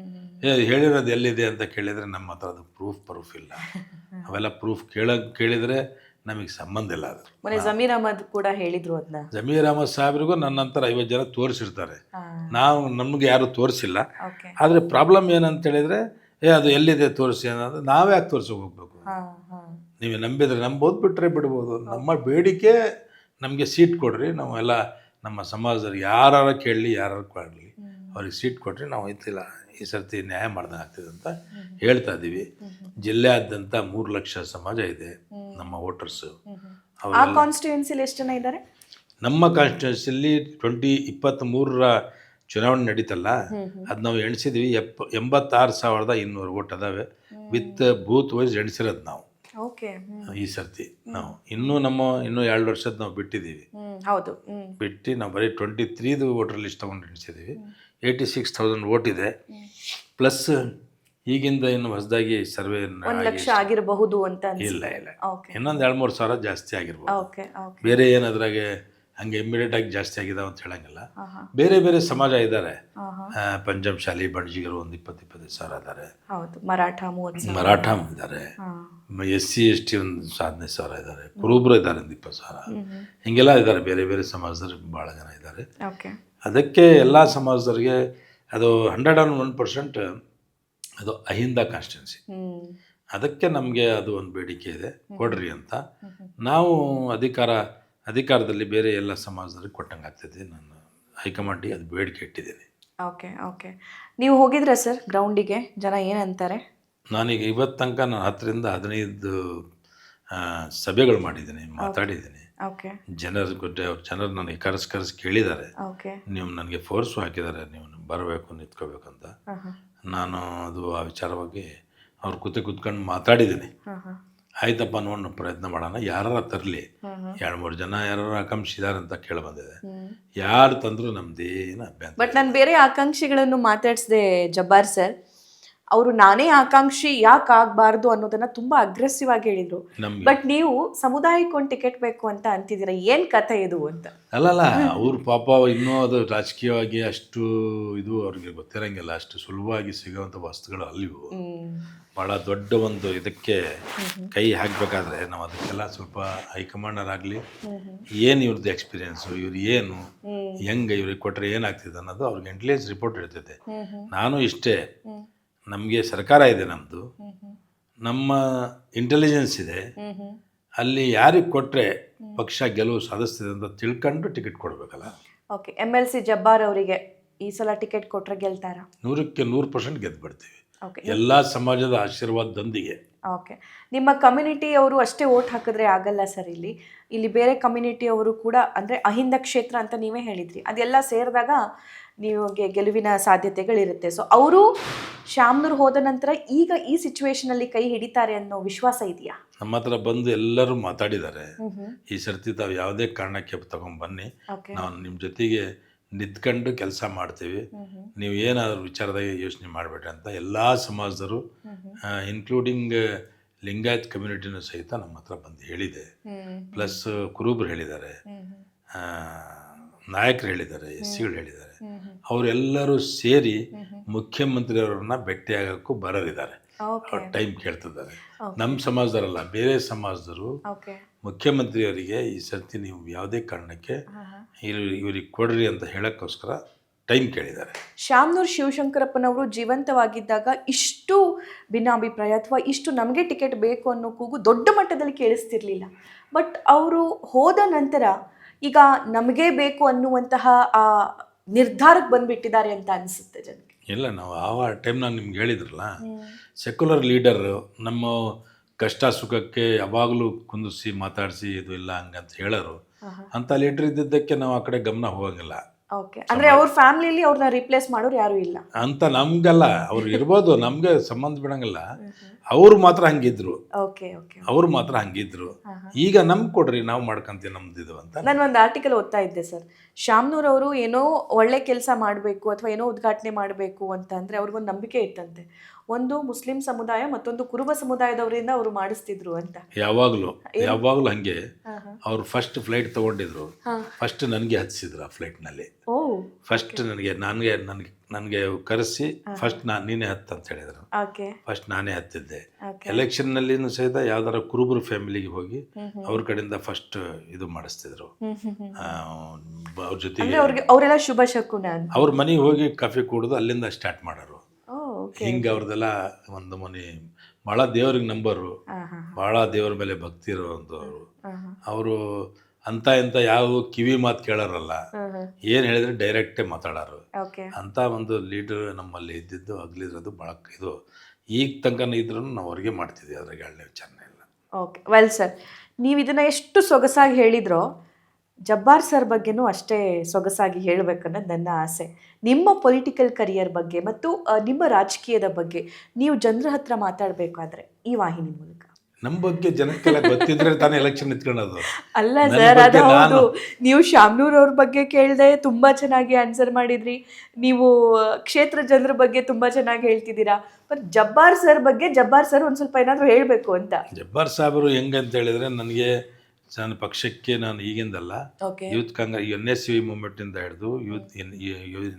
ಹೇಳಿರೋದು ಎಲ್ಲಿದೆ ಅಂತ ಕೇಳಿದರೆ ನಮ್ಮ ಹತ್ರ ಅದು ಪ್ರೂಫ್ ಇಲ್ಲ. ಅವೆಲ್ಲ ಪ್ರೂಫ್ ಕೇಳಿದರೆ ನಮಗೆ ಸಂಬಂಧ ಇಲ್ಲ ಅದು. ಮೊನ್ನೆ ಜಮೀರ್ ಅಹಮದ್ ಕೂಡ ಹೇಳಿದ್ರು ಅದನ್ನ. ಜಮೀರ್ ಅಹಮದ್ ಸಾಹೇಬ್ರಿಗೂ ನನ್ನ ನಂತರ 50 ಜನ ತೋರಿಸಿರ್ತಾರೆ, ಹಾ. ನಮಗೆ ಯಾರು ತೋರಿಸಿಲ್ಲ. ಓಕೆ. ಆದರೆ ಪ್ರಾಬ್ಲಮ್ ಏನಂತ ಹೇಳಿದ್ರೆ, ಅದು ಎಲ್ಲಿದೆ ತೋರಿಸಿ ಅನ್ನೋದು ನಾವೇ ಯಾಕೆ ತೋರಿಸೋಕೆ ಹೋಗ್ಬೇಕು? ಹಾ, ಹಾ. ನೀವು ನಂಬಿದ್ರೆ ನಂಬೋದು, ಬಿಟ್ಟರೆ ಬಿಡ್ಬೋದು. ನಮ್ಮ ಬೇಡಿಕೆ ನಮಗೆ ಸೀಟ್ ಕೊಡ್ರಿ, ನಾವೆಲ್ಲ ನಮ್ಮ ಸಮಾಜದವ್ರಿಗೆ ಯಾರು ಕೇಳಲಿ, ಯಾರು ಮಾಡಲಿ, ಅವ್ರಿಗೆ ಸೀಟ್ ಕೊಡ್ರಿ, ನಾವು ಐತಿಲ್ಲ ಈ ಸರ್ತಿ ನ್ಯಾಯ ಮಾಡ್ದಂಗೆ ಆಗ್ತದೆ ಅಂತ ಹೇಳ್ತಾ ಇದ್ದೀವಿ. ಜಿಲ್ಲೆಯಾದ್ಯಂತ 3 ಲಕ್ಷ ಸಮಾಜ ಇದೆ ನಮ್ಮ ವೋಟರ್ಸು. ಆ ಕಾನ್ಸ್ಟಿಟ್ಯೂನ್ಸಿಲಿ ಎಷ್ಟು ಜನ ಇದ್ದಾರೆ? ನಮ್ಮ ಕಾನ್ಸ್ಟಿಟ್ಯೂನ್ಸಿಯಲ್ಲಿ 2023 ಚುನಾವಣೆ ನಡೀತಲ್ಲ, ಅದು ನಾವು ಎಣಿಸಿದ್ವಿ 86,200 ವೋಟ್ ಅದಾವೆ. ವಿತ್ ಬೂತ್ ವೈಸ್ ಎಣಿಸಿರೋದು ನಾವು. ಓಕೆ. ಈ ಸರ್ತಿ ನಾವು ಇನ್ನೂ 2 ವರ್ಷದ ನಾವು ಬಿಟ್ಟಿದ್ದೀವಿ. ಹೌದು. ಬಿಟ್ಟು ನಾವು ಬರೀ 23 ವೋಟರ್ ಲಿಸ್ಟ್ ತೊಗೊಂಡು ಎಣಿಸಿದ್ದೀವಿ. 86,000 ವೋಟ್ ಇದೆ. ಪ್ಲಸ್ ಈಗಿಂದ ಇನ್ನು ಹೊಸದಾಗಿ ಸರ್ವೆ 1 ಲಕ್ಷ ಆಗಿರಬಹುದು ಅಂತ ಇಲ್ಲ ಓಕೆ. ಇನ್ನೊಂದು 2-3 ಸಾವಿರ ಜಾಸ್ತಿ ಆಗಿರ್ಬೋದು. Okay, okay. ಬೇರೆ ಏನಾದ್ರಾಗೆ ಹಂಗೆ ಇಮಿಡಿಯೇಟ್ ಆಗಿ ಜಾಸ್ತಿ ಆಗಿದಾವೆ ಅಂತ ಹೇಳಂಗಿಲ್ಲ. ಬೇರೆ ಬೇರೆ ಸಮಾಜ ಇದ್ದಾರೆ. ಪಂಜಾಬ್ ಶಾಲಿ ಬಣಜಿಗರು ಒಂದು 20-25 ಸಾವಿರ ಇದ್ದಾರೆ. ಹೌದು. ಮರಾಠ ಇದ್ದಾರೆ. SC ST ಒಂದು 15 ಸಾವಿರ ಇದ್ದಾರೆ. ಕುರುಬ್ರು ಇದ್ದಾರೆ ಒಂದು 20 ಸಾವಿರ. ಹಿಂಗೆಲ್ಲ ಇದ್ದಾರೆ. ಬೇರೆ ಬೇರೆ ಸಮಾಜದವ್ರು ಭಾಳ ಜನ ಇದ್ದಾರೆ. ಓಕೆ. ಅದಕ್ಕೆ ಎಲ್ಲ ಸಮಾಜದವ್ರಿಗೆ ಅದು 101% ಅದು ಅಹಿಂದ ಕಾನ್ಸ್ಟಿಟ್ಯೂನ್ಸಿ. ಅದಕ್ಕೆ ನಮಗೆ ಅದು ಒಂದು ಬೇಡಿಕೆ ಇದೆ, ಕೊಡ್ರಿ ಅಂತ. ನಾವು ಅಧಿಕಾರದಲ್ಲಿ ಬೇರೆ ಎಲ್ಲ ಸಮಾಜದವ್ರಿಗೆ ಕೊಟ್ಟಂಗೆ ಆಗ್ತದೆ. ನಾನು ಹೈಕಮಾಂಡಿಗೆ ಅದು ಬೇಡಿಕೆ ಇಟ್ಟಿದ್ದೀನಿ. Okay, okay. ನೀವು ಹೋಗಿದ್ರಾ ಸರ್ ಗ್ರೌಂಡಿಗೆ? ಜನ ಏನಂತಾರೆ? ನಾನೀಗ ಇವತ್ತು ತನಕ ನಾನು 10ರಿಂದ 15 ಸಭೆಗಳು ಮಾಡಿದ್ದೀನಿ, ಮಾತಾಡಿದ್ದೀನಿ. ಓಕೆ. ಜನರು ನನಗೆ ಕರೆಸಿ ಕೇಳಿದ್ದಾರೆ. ಓಕೆ. ನೀವು ನನಗೆ ಫೋರ್ಸು ಹಾಕಿದ್ದಾರೆ, ನೀವು ಬರಬೇಕು, ನಿಂತ್ಕೋಬೇಕು ಅಂತ. ನಾನು ಅದು ಆ ವಿಚಾರವಾಗಿ ಅವ್ರ ಕೂತ್ಕೊಂಡು ಮಾತಾಡಿದ್ದೀನಿ. ಆಯ್ತಪ್ಪ, ನೋಡೋಣ, ಪ್ರಯತ್ನ ಮಾಡೋಣ, ಯಾರ ತರಲಿ. 2-3 ಜನ ಯಾರು ಆಕಾಂಕ್ಷಿದ್ದಾರೆ ಅಂತ ಕೇಳಿ ಬಂದಿದೆ. ಯಾರು ತಂದ್ರು ನಮ್ದೇನು ಅಭ್ಯಂತರ. ಬಟ್ ನಾನು ಬೇರೆ ಆಕಾಂಕ್ಷಿಗಳನ್ನು ಮಾತಾಡಿಸಿದೆ ಜಬ್ಬಾರ್ ಸರ್. ಅವರು ನಾನೇ ಆಕಾಂಕ್ಷಿ ಯಾಕೆ ಆಗಬಾರ್ದು ಅನ್ನೋದನ್ನ ತುಂಬಾ ಅಗ್ರೆಸಿವ್ ಆಗಿ ಹೇಳಿದ್ರು. ಬಟ್ ನೀವು ಸಮುದಾಯಕ್ಕೆ ಒಂದು ಟಿಕೆಟ್ ಬೇಕು ಅಂತ ಅಂತಿದ್ದೀರಾ, ಏನ್ ಕಥೆ ಇದು ಅಂತ? ಅಲ್ಲಲ್ಲ, ಅವ್ರ ಪಾಪ ಇನ್ನೂ ಅದು ರಾಜಕೀಯವಾಗಿ ಅಷ್ಟು ಇದು ಅವ್ರಿಗೆ ಗೊತ್ತಿರಂಗಿಲ್ಲ. ಅಷ್ಟು ಸುಲಭವಾಗಿ ಸಿಗುವಂಥ ವಸ್ತುಗಳು ಅಲ್ಲಿವು. ಭಾಳ ದೊಡ್ಡ ಒಂದು ಇದಕ್ಕೆ ಕೈ ಹಾಕಬೇಕಾದ್ರೆ ನಾವು ಅದಕ್ಕೆಲ್ಲ ಸ್ವಲ್ಪ ಹೈಕಮಾಂಡರಾಗಲಿ ಏನು ಇವ್ರದ್ದು ಎಕ್ಸ್ಪೀರಿಯೆನ್ಸು, ಇವ್ರು ಏನು ಹೆಂಗೆ ಇವ್ರಿಗೆ ಕೊಟ್ಟರೆ ಏನಾಗ್ತಿದೆ ಅನ್ನೋದು ಅವ್ರಿಗೆ ಇಂಟೆಲಿಜೆನ್ಸ್ ರಿಪೋರ್ಟ್ ಇರ್ತೈತೆ. ನಾನು ಇಷ್ಟೇ, ನಮಗೆ ಸರ್ಕಾರ ಇದೆ, ನಮ್ಮ ಇಂಟೆಲಿಜೆನ್ಸ್ ಇದೆ. ಅಲ್ಲಿ ಯಾರಿಗೆ ಕೊಟ್ಟರೆ ಪಕ್ಷ ಗೆಲುವು ಸಾಧಿಸ್ತಿದೆ ಅಂತ ತಿಳ್ಕೊಂಡು ಟಿಕೆಟ್ ಕೊಡಬೇಕಲ್ಲ. ಓಕೆ. MLC ಜಬ್ಬಾರ್ ಅವರಿಗೆ ಈ ಸಲ ಟಿಕೆಟ್ ಕೊಟ್ಟರೆ ಗೆಲ್ತಾರ? 100% ಗೆದ್ದು ಬಿಡ್ತೀವಿ, ಎಲ್ಲ ಸಮಾಜದ ಆಶೀರ್ವಾದದೊಂದಿಗೆ. ಓಕೆ. ನಿಮ್ಮ ಕಮ್ಯುನಿಟಿ ಅವರು ಅಷ್ಟೇ ಓಟ್ ಹಾಕಿದ್ರೆ ಆಗಲ್ಲ ಸರ್. ಇಲ್ಲಿ ಬೇರೆ ಕಮ್ಯುನಿಟಿ ಅವರು ಕೂಡ, ಅಂದರೆ ಅಹಿಂದ ಕ್ಷೇತ್ರ ಅಂತ ನೀವೇ ಹೇಳಿದ್ರಿ, ಅದೆಲ್ಲ ಸೇರಿದಾಗ ನಿಮಗೆ ಗೆಲುವಿನ ಸಾಧ್ಯತೆಗಳಿರುತ್ತೆ. ಸೊ ಅವರು ಶ್ಯಾಮ್ನೂರ್ ಹೋದ ನಂತರ ಈಗ ಈ ಸಿಚುವೇಶನಲ್ಲಿ ಕೈ ಹಿಡಿತಾರೆ ಅನ್ನೋ ವಿಶ್ವಾಸ ಇದೆಯಾ? ನಮ್ಮ ಹತ್ರ ಬಂದು ಎಲ್ಲರೂ ಮಾತಾಡಿದ್ದಾರೆ. ಈ ಸರ್ತಿ ತಾವು ಯಾವುದೇ ಕಾರಣಕ್ಕೆ ತಗೊಂಡ್ಬನ್ನಿ, ನಾವು ನಿಮ್ಮ ಜೊತೆಗೆ ನಿಂತ್ಕೊಂಡು ಕೆಲಸ ಮಾಡ್ತೀವಿ, ನೀವು ಏನಾದರೂ ವಿಚಾರದಾಗ ಯೋಚನೆ ಮಾಡಬೇಡ್ರಿ ಅಂತ ಎಲ್ಲ ಸಮಾಜದರು, ಇನ್ಕ್ಲೂಡಿಂಗ್ ಲಿಂಗಾಯತ್ ಕಮ್ಯುನಿಟಿನೂ ಸಹಿತ ನಮ್ಮ ಹತ್ರ ಬಂದು ಹೇಳಿದೆ. ಪ್ಲಸ್ ಕುರುಬ್ರು ಹೇಳಿದ್ದಾರೆ, ನಾಯಕರು ಹೇಳಿದ್ದಾರೆ, SCಗಳು ಹೇಳಿದ್ದಾರೆ. ಅವರೆಲ್ಲರೂ ಸೇರಿ ಮುಖ್ಯಮಂತ್ರಿಯವರನ್ನ ಭೇಟಿಯಾಗಕ್ಕೂ ಬರೋರಿದ್ದಾರೆ. ಅವ್ರು ಟೈಮ್ ಕೇಳ್ತಿದ್ದಾರೆ. ನಮ್ಮ ಸಮಾಜದವರಲ್ಲ, ಬೇರೆ ಸಮಾಜದವರು ಮುಖ್ಯಮಂತ್ರಿಯವರಿಗೆ ಈ ಸರ್ತಿ ನೀವು ಯಾವುದೇ ಕಾರಣಕ್ಕೆ ಇವ್ರಿಗೆ ಕೊಡ್ರಿ ಅಂತ ಹೇಳೋಕ್ಕೋಸ್ಕರ ಟೈಮ್ ಕೇಳಿದ್ದಾರೆ. ಶ್ಯಾಮ್ನೂರ್ ಶಿವಶಂಕರಪ್ಪನವರು ಜೀವಂತವಾಗಿದ್ದಾಗ ಇಷ್ಟು ಭಿನ್ನಾಭಿಪ್ರಾಯ ಅಥವಾ ಇಷ್ಟು ನಮಗೆ ಟಿಕೆಟ್ ಬೇಕು ಅನ್ನೋ ಕೂಗು ದೊಡ್ಡ ಮಟ್ಟದಲ್ಲಿ ಕೇಳಿಸ್ತಿರ್ಲಿಲ್ಲ. ಬಟ್ ಅವರು ಹೋದ ನಂತರ ಈಗ ನಮಗೇ ಬೇಕು ಅನ್ನುವಂತಹ ಆ ನಿರ್ಧಾರಕ್ಕೆ ಬಂದುಬಿಟ್ಟಿದ್ದಾರೆ ಅಂತ ಅನಿಸುತ್ತೆ ಜನಕ್ಕೆ. ಇಲ್ಲ, ನಾವು ಆ ಟೈಮ್ ನಾನು ನಿಮ್ಗೆ ಹೇಳಿದ್ರಲ್ಲ, ಸೆಕ್ಯುಲರ್ ಲೀಡರ್ ನಮ್ಮ ಕಷ್ಟ ಸುಖಕ್ಕೆ ಯಾವಾಗಲೂ ಕುಂದಿಸಿ ಮಾತಾಡಿಸಿ ಇದು ಇಲ್ಲ ಹಂಗಂತ ಹೇಳೋರು. ಅಂಥ ಲೀಡರ್ ಇದ್ದಿದ್ದಕ್ಕೆ ನಾವು ಆ ಕಡೆ ಗಮನ ಹೋಗಂಗಿಲ್ಲ. ಓಕೆ. ಅಂದರೆ ಅವ್ರ ಫ್ಯಾಮಿಲಿಯಲ್ಲಿ ಅವ್ರನ್ನ ರಿಪ್ಲೇಸ್ ಮಾಡೋರು ಯಾರು ಇಲ್ಲ ಅಂತ ನಮ್ಗಲ್ಲ. ಅವ್ರು ಇರ್ಬೋದು, ನಮಗೆ ಸಂಬಂಧ ಬಿಡಂಗಿಲ್ಲ. ಅವ್ರು ಮಾತ್ರ ಹಂಗಿದ್ರು. Okay, okay. ಅವ್ರು ಮಾತ್ರ ಹಂಗಿದ್ರು. ಈಗ ನಮ್ಗೆ ಕೊಡ್ರಿ, ನಾವು ಮಾಡ್ಕೊಂತೀವಿ ನಮ್ದಿದು ಅಂತ. ನಾನು ಒಂದು ಆರ್ಟಿಕಲ್ ಓದ್ತಾ ಇದ್ದೆ ಸರ್. ಶ್ಯಾಮ್ನೂರ್ ಅವರು ಏನೋ ಒಳ್ಳೆ ಕೆಲಸ ಮಾಡಬೇಕು ಅಥವಾ ಏನೋ ಉದ್ಘಾಟನೆ ಮಾಡಬೇಕು ಅಂತ ಅಂದರೆ ಅವ್ರಿಗೊಂದು ನಂಬಿಕೆ ಇತ್ತಂತೆ. ಒಂದು ಮುಸ್ಲಿಂ ಸಮುದಾಯ ಮತ್ತೊಂದು ಕುರುಬ ಸಮುದಾಯದವರಿಂದ ಅವರು ಮಾಡಿಸ್ತಿದ್ರು ಅಂತ. ಯಾವಾಗಲೂ ಹಂಗೆ ಅವ್ರು ಫಸ್ಟ್ ಫ್ಲೈಟ್ ತಗೊಂಡಿದ್ರು, ಫಸ್ಟ್ ನನಗೆ ಹತ್ತಿಸಿದ್ರು ಆ ಫ್ಲೈಟ್ನಲ್ಲಿ. ಓ, ಫಸ್ಟ್ ನನಗೆ ಕರೆಸಿ ಫಸ್ಟ್ ನೀನೇ ಹತ್ತ ಅಂತ ಹೇಳಿದ್ರು. ಓಕೆ, ಫಸ್ಟ್ ನಾನೇ ಹತ್ತಿದ್ದೆ. ಎಲೆಕ್ಷನ್ನಲ್ಲಿನೂ ಸಹಿತ ಯಾವ್ದಾರ ಕುರುಬರು ಫ್ಯಾಮಿಲಿಗೆ ಹೋಗಿ ಅವ್ರ ಕಡೆಯಿಂದ ಫಸ್ಟ್ ಇದು ಮಾಡಿಸ್ತಿದ್ರು. ಅವ್ರ ಜೊತೆಗೆ ಅವರೆಲ್ಲ ಶುಭ ಶಕುನ ಅಂತ ಅವ್ರ ಮನೆಗೆ ಹೋಗಿ ಕಾಫಿ ಕುಡಿದು ಅಲ್ಲಿಂದ ಸ್ಟಾರ್ಟ್ ಮಾಡೋರು. ಓಕೆ, ಹಿಂಗೆ ಅವ್ರದ್ದೆಲ್ಲ ಒಂದು ಮನೆ ಭಾಳ ದೇವ್ರಿಗೆ ನಂಬರು, ಭಾಳ ದೇವ್ರ ಮೇಲೆ ಭಕ್ತಿ ಇರೋವಂಥವ್ರು ಅವರು. ಅಂತ ಇಂಥ ಯಾವ ಕಿವಿ ಮಾತು ಕೇಳೋರಲ್ಲ, ಏನು ಹೇಳಿದ್ರೆ ಡೈರೆಕ್ಟೇ ಮಾತಾಡೋರು. ಓಕೆ, ಅಂಥ ಒಂದು ಲೀಡರ್ ನಮ್ಮಲ್ಲಿ ಇದ್ದಿದ್ದು ಅಗಲಿರೋದು ಭಾಳ ಇದು. ಈಗ ತನಕ ಇದ್ರೂ ನಾವು ಅವ್ರಿಗೆ ಮಾಡ್ತಿದ್ವಿ, ಅದ್ರಾಗ ಹೇಳೋ ವಿಚಾರ ಇಲ್ಲ. ಓಕೆ, ವೆಲ್ ಸರ್, ನೀವು ಇದನ್ನ ಎಷ್ಟು ಸೊಗಸಾಗಿ ಹೇಳಿದ್ರೋ ಜಬ್ಬಾರ್ ಸರ್ ಬಗ್ಗೆನೂ ಅಷ್ಟೇ ಸೊಗಸಾಗಿ ಹೇಳಬೇಕನ್ನೋದು ನನ್ನ ಆಸೆ. ನಿಮ್ಮ ಪೊಲಿಟಿಕಲ್ ಕರಿಯರ್ ಬಗ್ಗೆ ಮತ್ತು ನಿಮ್ಮ ರಾಜಕೀಯದ ಬಗ್ಗೆ ನೀವು ಜನರ ಹತ್ರ ಮಾತಾಡಬೇಕಾದ್ರೆ ಈ ವಾಹಿನಿ ಮೂಲಕ ನಮ್ಮ ಬಗ್ಗೆ ಜನಕ್ಕೆಲ್ಲ ಗೊತ್ತಿದ್ರೆ ತಾನೇ ಎಲೆಕ್ಷನ್ ನಿಂತ್ಕೊಳ್ಳೋದು. ಅಲ್ಲ ಸರ್, ಅದು ಹೌದು. ನೀವು ಶಾಮ್ನೂರ್ ಅವ್ರ ಬಗ್ಗೆ ಕೇಳಿದೆ, ತುಂಬಾ ಚೆನ್ನಾಗಿ ಆನ್ಸರ್ ಮಾಡಿದ್ರಿ. ನೀವು ಕ್ಷೇತ್ರ ಜನರ ಬಗ್ಗೆ ತುಂಬಾ ಚೆನ್ನಾಗಿ ಹೇಳ್ತಿದ್ದೀರಾ. ಬಟ್ ಜಬ್ಬಾರ್ ಸರ್ ಬಗ್ಗೆ ಜಬ್ಬಾರ್ ಸರ್ ಒಂದ್ ಸ್ವಲ್ಪ ಏನಾದ್ರು ಹೇಳ್ಬೇಕು ಅಂತ. ಜಬ್ಬಾರ್ ಸಾಹೇಬರು ಹೆಂಗಂತ ಹೇಳಿದ್ರೆ, ನನಗೆ ನನ್ನ ಪಕ್ಷಕ್ಕೆ ನಾನು ಈಗಿಂದಲ್ಲ, ಯೂತ್ ಕಾಂಗ್ರೆಸ್ NSCY ಮೂವ್ಮೆಂಟಿಂದ ಹಿಡಿದು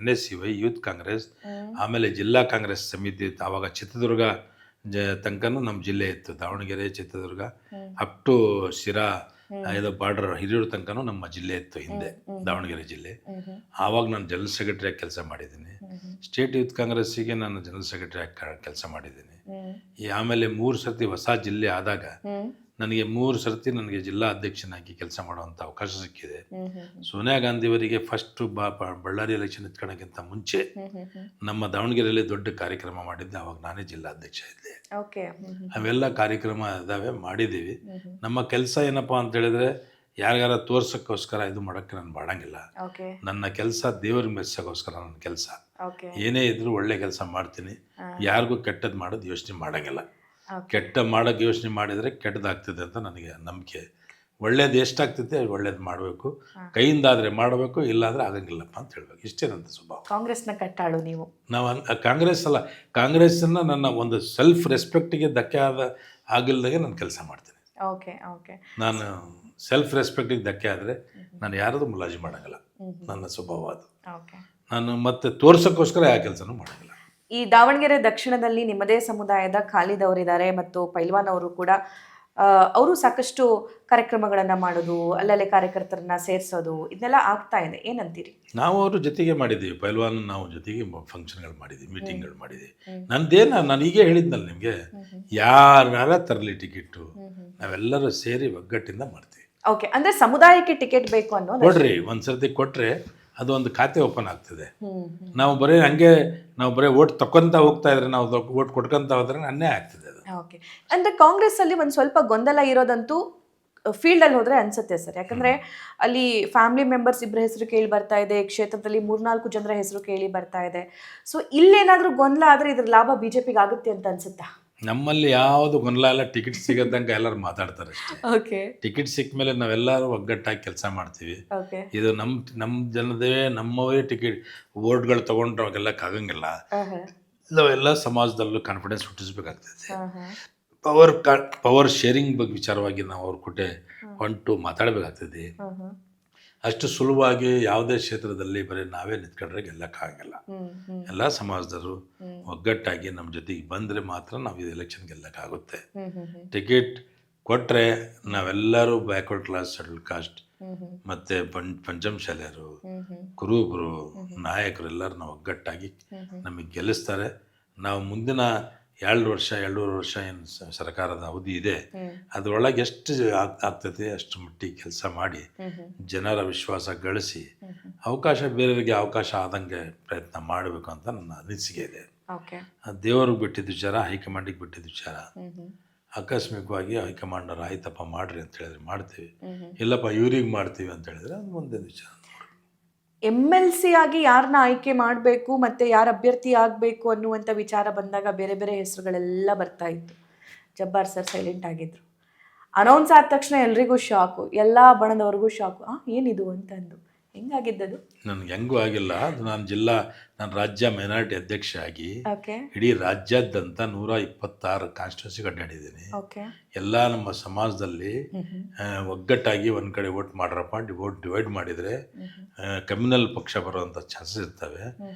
NSCY ಯೂತ್ ಕಾಂಗ್ರೆಸ್, ಆಮೇಲೆ ಜಿಲ್ಲಾ ಕಾಂಗ್ರೆಸ್ ಸಮಿತಿ ಇತ್ತು. ಆವಾಗ ಚಿತ್ರದುರ್ಗ ತನಕನೂ ನಮ್ಮ ಜಿಲ್ಲೆ ಇತ್ತು. ದಾವಣಗೆರೆ, ಚಿತ್ರದುರ್ಗ ಅಪ್ ಟು ಶಿರಾ, ಇದು ಬಾರ್ಡರ್ ಹಿರಿಯೂರು ತನಕನೂ ನಮ್ಮ ಜಿಲ್ಲೆ ಇತ್ತು ಹಿಂದೆ, ದಾವಣಗೆರೆ ಜಿಲ್ಲೆ. ಆವಾಗ ನಾನು ಜನರಲ್ ಸೆಕ್ರೆಟರಿಯಾಗಿ ಕೆಲಸ ಮಾಡಿದ್ದೀನಿ. ಸ್ಟೇಟ್ ಯೂತ್ ಕಾಂಗ್ರೆಸ್ಸಿಗೆ ನಾನು ಜನರಲ್ ಸೆಕ್ರೆಟರಿಯಾಗಿ ಕೆಲಸ ಮಾಡಿದ್ದೀನಿ. ಆಮೇಲೆ 3 ಸರ್ತಿ ಹೊಸ ಜಿಲ್ಲೆ ಆದಾಗ ನನಗೆ 3 ಸರ್ತಿ ನನಗೆ ಜಿಲ್ಲಾ ಅಧ್ಯಕ್ಷನಾಗಿ ಕೆಲಸ ಮಾಡುವಂಥ ಅವಕಾಶ ಸಿಕ್ಕಿದೆ. ಸೋನಿಯಾ ಗಾಂಧಿಯವರಿಗೆ ಫಸ್ಟ್ ಬಳ್ಳಾರಿ ಎಲೆಕ್ಷನ್ ಇಟ್ಕೊಳ್ಳೋಕ್ಕಿಂತ ಮುಂಚೆ ನಮ್ಮ ದಾವಣಗೆರೆಯಲ್ಲಿ ದೊಡ್ಡ ಕಾರ್ಯಕ್ರಮ ಮಾಡಿದ್ದೆ. ಅವಾಗ ನಾನೇ ಜಿಲ್ಲಾ ಅಧ್ಯಕ್ಷ ಇದ್ದೆ. ಅವೆಲ್ಲ ಕಾರ್ಯಕ್ರಮ ಇದಾವೆ, ಮಾಡಿದ್ದೀವಿ. ನಮ್ಮ ಕೆಲಸ ಏನಪ್ಪ ಅಂತ ಹೇಳಿದ್ರೆ, ಯಾರಿಗಾರ ತೋರ್ಸೋಕ್ಕೋಸ್ಕರ ಇದು ಮಾಡೋಕ್ಕೆ ನಾನು ಮಾಡಂಗಿಲ್ಲ. ನನ್ನ ಕೆಲಸ ದೇವ್ರಿಗೆ ಮೆಚ್ಚೋಕ್ಕೋಸ್ಕರ ನನ್ನ ಕೆಲಸ. ಏನೇ ಇದ್ರೂ ಒಳ್ಳೆ ಕೆಲಸ ಮಾಡ್ತೀನಿ. ಯಾರಿಗೂ ಕೆಟ್ಟದ್ದು ಮಾಡೋದು ಯೋಚನೆ ಮಾಡಂಗಿಲ್ಲ. ಕೆಟ್ಟ ಮಾಡೋಕ್ಕೆ ಯೋಚನೆ ಮಾಡಿದರೆ ಕೆಟ್ಟದಾಗ್ತದೆ ಅಂತ ನನಗೆ ನಂಬಿಕೆ. ಒಳ್ಳೇದು ಎಷ್ಟಾಗ್ತೈತೆ ಒಳ್ಳೇದು ಮಾಡಬೇಕು, ಕೈಯಿಂದಾದರೆ ಮಾಡಬೇಕು, ಇಲ್ಲಾಂದರೆ ಆಗಂಗಿಲ್ಲಪ್ಪ ಅಂತ ಹೇಳ್ಬೇಕು. ಇಷ್ಟೇ ನನ್ನ ಸ್ವಭಾವ. ಕಾಂಗ್ರೆಸ್ನ ಕಟ್ಟಾಳು ನೀವು. ನಾವು ಕಾಂಗ್ರೆಸ್ ಅಲ್ಲ, ಕಾಂಗ್ರೆಸ್ಸನ್ನು ನನ್ನ ಒಂದು ಸೆಲ್ಫ್ ರೆಸ್ಪೆಕ್ಟಿಗೆ ಧಕ್ಕೆ ಆಗಿಲ್ದಾಗೆ ನಾನು ಕೆಲಸ ಮಾಡ್ತೀನಿ. ನಾನು ಸೆಲ್ಫ್ ರೆಸ್ಪೆಕ್ಟಿಗೆ ಧಕ್ಕೆ ಆದರೆ ನಾನು ಯಾರದು ಮುಲಾಜಿ ಮಾಡೋಂಗಿಲ್ಲ. ನನ್ನ ಸ್ವಭಾವ ಅದು. ನಾನು ಮತ್ತೆ ತೋರ್ಸೋಕ್ಕೋಸ್ಕರ ಯಾವ ಕೆಲಸನೂ ಮಾಡೋಂಗಿಲ್ಲ. ಈ ದಾವಣಗೆರೆ ದಕ್ಷಿಣದಲ್ಲಿ ನಿಮ್ಮದೇ ಸಮುದಾಯದ ಖಾಲಿದ್ ಅವರಿದ್ದಾರೆ ಮತ್ತು ಪೈಲ್ವಾನ್ ಅವರು ಕೂಡ. ಅವರು ಸಾಕಷ್ಟು ಕಾರ್ಯಕ್ರಮಗಳನ್ನು ಮಾಡೋದು, ಅಲ್ಲಲ್ಲೇ ಕಾರ್ಯಕರ್ತರನ್ನ ಸೇರಿಸೋದು, ಇದನ್ನೆಲ್ಲ ಆಗ್ತಾ ಇದೆ. ಏನಂತೀರಿ? ನಾವು ಅವ್ರ ಜೊತೆಗೆ ಮಾಡಿದ್ದೀವಿ. ಪೈಲ್ವಾನ್ ನಾವು ಜೊತೆಗೆ ಫಂಕ್ಷನ್ಗಳು ಮಾಡಿದ್ದೀವಿ, ಮೀಟಿಂಗ್ಗಳು ಮಾಡಿದ್ದೀವಿ. ನಾನು ಈಗ ಹೇಳಿದ್ನಲ್ಲ ನಿಮಗೆ, ಯಾರ ತರಲಿ ಟಿಕೆಟು, ನಾವೆಲ್ಲರೂ ಸೇರಿ ಒಗ್ಗಟ್ಟಿಂದ ಮಾಡ್ತೀವಿ. ಓಕೆ, ಅಂದ್ರೆ ಸಮುದಾಯಕ್ಕೆ ಟಿಕೆಟ್ ಬೇಕು ಅನ್ನೋದು ಕೊಡ್ರಿ. ಒಂದ್ಸರ್ತಿ ಕೊಟ್ರೆ ಅದು ಒಂದು ಖಾತೆ ಓಪನ್ ಆಗ್ತದೆ. ನಾವು ಬರೀ ಓಟ್ ತಕೊಂತ ಹೋಗ್ತಾ ಇದ್ರೆ, ನಾವು ಓಟ್ ಕೊಟ್ಕೊಂತ ಹೋದ್ರೆ ಅನ್ಯಾಯ ಆಗ್ತದೆ ಅದು. ಓಕೆ, ಅಂದ್ರೆ ಕಾಂಗ್ರೆಸ್ ಅಲ್ಲಿ ಒಂದ್ ಸ್ವಲ್ಪ ಗೊಂದಲ ಇರೋದಂತೂ ಫೀಲ್ಡ್ ಅಲ್ಲಿ ಹೋದ್ರೆ ಅನ್ಸುತ್ತೆ ಸರ್. ಯಾಕಂದ್ರೆ ಅಲ್ಲಿ ಫ್ಯಾಮಿಲಿ ಮೆಂಬರ್ಸ್ 2 ಹೆಸರು ಕೇಳಿ ಬರ್ತಾ ಇದೆ, ಕ್ಷೇತ್ರದಲ್ಲಿ 3-4 ಜನರ ಹೆಸರು ಕೇಳಿ ಬರ್ತಾ ಇದೆ. ಸೊ ಇಲ್ಲೇನಾದ್ರೂ ಗೊಂದಲ ಆದ್ರೆ ಇದ್ರ ಲಾಭ ಬಿಜೆಪಿಗೆ ಆಗುತ್ತೆ ಅಂತ ಅನ್ಸುತ್ತಾ? ನಮ್ಮಲ್ಲಿ ಯಾವುದು ಗೊಂದಲ ಇಲ್ಲ. ಟಿಕೆಟ್ ಸಿಗದಂಗೆ ಎಲ್ಲರೂ ಮಾತಾಡ್ತಾರೆ ಅಷ್ಟೇ. ಟಿಕೆಟ್ ಸಿಕ್ಕ ಮೇಲೆ ನಾವೆಲ್ಲರೂ ಒಗ್ಗಟ್ಟಾಗಿ ಕೆಲಸ ಮಾಡ್ತೀವಿ. ಇದು ನಮ್ಮ ಜನದೇ ನಮ್ಮವೇ ಟಿಕೆಟ್ ವೋಟ್ಗಳು ತೊಗೊಂಡ್ರೆ ಅವಾಗೆಲ್ಲಕ್ಕಾಗಂಗಿಲ್ಲ. ನಾವೆಲ್ಲ ಸಮಾಜದಲ್ಲೂ ಕಾನ್ಫಿಡೆನ್ಸ್ ಹುಟ್ಟಿಸ್ಬೇಕಾಗ್ತದೆ. ಪವರ್ ಶೇರಿಂಗ್ ಬಗ್ಗೆ ವಿಚಾರವಾಗಿ ನಾವು ಅವ್ರ ಕೂಟೆ ಹೊಂಟು ಮಾತಾಡಬೇಕಾಗ್ತದೆ. ಅಷ್ಟು ಸುಲಭವಾಗಿ ಯಾವುದೇ ಕ್ಷೇತ್ರದಲ್ಲಿ ಬರೀ ನಾವೇ ನಿಂತ್ಕೊಂಡ್ರೆ ಗೆಲ್ಲಕ್ಕಾಗಲ್ಲ. ಎಲ್ಲ ಸಮಾಜದವರು ಒಗ್ಗಟ್ಟಾಗಿ ನಮ್ಮ ಜೊತೆಗೆ ಬಂದರೆ ಮಾತ್ರ ನಾವು ಇದು ಎಲೆಕ್ಷನ್ ಗೆಲ್ಲಕ್ಕಾಗುತ್ತೆ. ಟಿಕೆಟ್ ಕೊಟ್ಟರೆ ನಾವೆಲ್ಲರೂ ಬ್ಯಾಕ್ವರ್ಡ್ ಕ್ಲಾಸ್, ಶೆಡ್ಯೂಲ್ ಕಾಸ್ಟ್, ಮತ್ತು ಪಂಚಮಶಾಲೆಯರು, ಕುರುಬರು, ನಾಯಕರು ಎಲ್ಲರೂ ನಾವು ಒಗ್ಗಟ್ಟಾಗಿ ನಮಗೆ ಗೆಲ್ಲಿಸ್ತಾರೆ. ನಾವು ಮುಂದಿನ 2-2.5 ವರ್ಷ ಏನು ಸರ್ಕಾರದ ಅವಧಿ ಇದೆ, ಅದರೊಳಗೆ ಎಷ್ಟು ಆಗ್ತದೆ ಅಷ್ಟು ಮಟ್ಟಿಗೆ ಕೆಲಸ ಮಾಡಿ ಜನರ ವಿಶ್ವಾಸ ಗಳಿಸಿ ಬೇರೆಯವರಿಗೆ ಅವಕಾಶ ಆದಂಗೆ ಪ್ರಯತ್ನ ಮಾಡಬೇಕು ಅಂತ ನನ್ನ ಅನಿಸಿಕೆ ಇದೆ. ದೇವರಿಗೆ ಬಿಟ್ಟಿದ್ದ ವಿಚಾರ, ಹೈಕಮಾಂಡಿಗೆ ಬಿಟ್ಟಿದ್ದ ವಿಚಾರ. ಆಕಸ್ಮಿಕವಾಗಿ ಹೈಕಮಾಂಡರ್ ಆಯ್ತಪ್ಪ ಮಾಡ್ರಿ ಅಂತ ಹೇಳಿದ್ರೆ ಮಾಡ್ತೀವಿ, ಇಲ್ಲಪ್ಪ ಇವ್ರಿಗೆ ಮಾಡ್ತೀವಿ ಅಂತ ಹೇಳಿದ್ರೆ ಅದು ಮುಂದಿನ ವಿಚಾರ. MLC ಆಗಿ ಯಾರನ್ನ ಆಯ್ಕೆ ಮಾಡಬೇಕು ಮತ್ತು ಯಾರು ಅಭ್ಯರ್ಥಿ ಆಗಬೇಕು ಅನ್ನುವಂಥ ವಿಚಾರ ಬಂದಾಗ ಬೇರೆ ಬೇರೆ ಹೆಸರುಗಳೆಲ್ಲ ಬರ್ತಾ ಇತ್ತು. ಜಬ್ಬಾರ್ ಸರ್ ಸೈಲೆಂಟ್ ಆಗಿದ್ರು. ಅನೌನ್ಸ್ ಆದ ತಕ್ಷಣ ಎಲ್ರಿಗೂ ಶಾಕು, ಎಲ್ಲ ಬಣದವ್ರಿಗೂ ಶಾಕು. ಏನಿದು ಅಂತಂದು ಹೆಂಗಾಗಿದ್ದದು? ನನಗೆ ಹೆಂಗೂ ಆಗಿಲ್ಲ. ಅದು ನಾನು ರಾಜ್ಯ ಮೈನಾರಿಟಿ ಅಧ್ಯಕ್ಷ ಆಗಿ ಓಕೆ ಇಡೀ ರಾಜ್ಯಾದ್ಯಂತ 126 ಕಾನ್ಸ್ಟಿಟ್ಯೂನ್ಸಿಗೆ ಅಡ್ಡಾಡಿದ್ದೀನಿ. ಓಕೆ ಎಲ್ಲ ನಮ್ಮ ಸಮಾಜದಲ್ಲಿ ಒಗ್ಗಟ್ಟಾಗಿ ಒಂದು ಕಡೆ ವೋಟ್ ಮಾಡ್ರಪ್ಪ, ವೋಟ್ ಡಿವೈಡ್ ಮಾಡಿದರೆ ಕಮ್ಯುನಲ್ ಪಕ್ಷ ಬರುವಂಥ ಚಾನ್ಸಸ್ ಇರ್ತವೆ,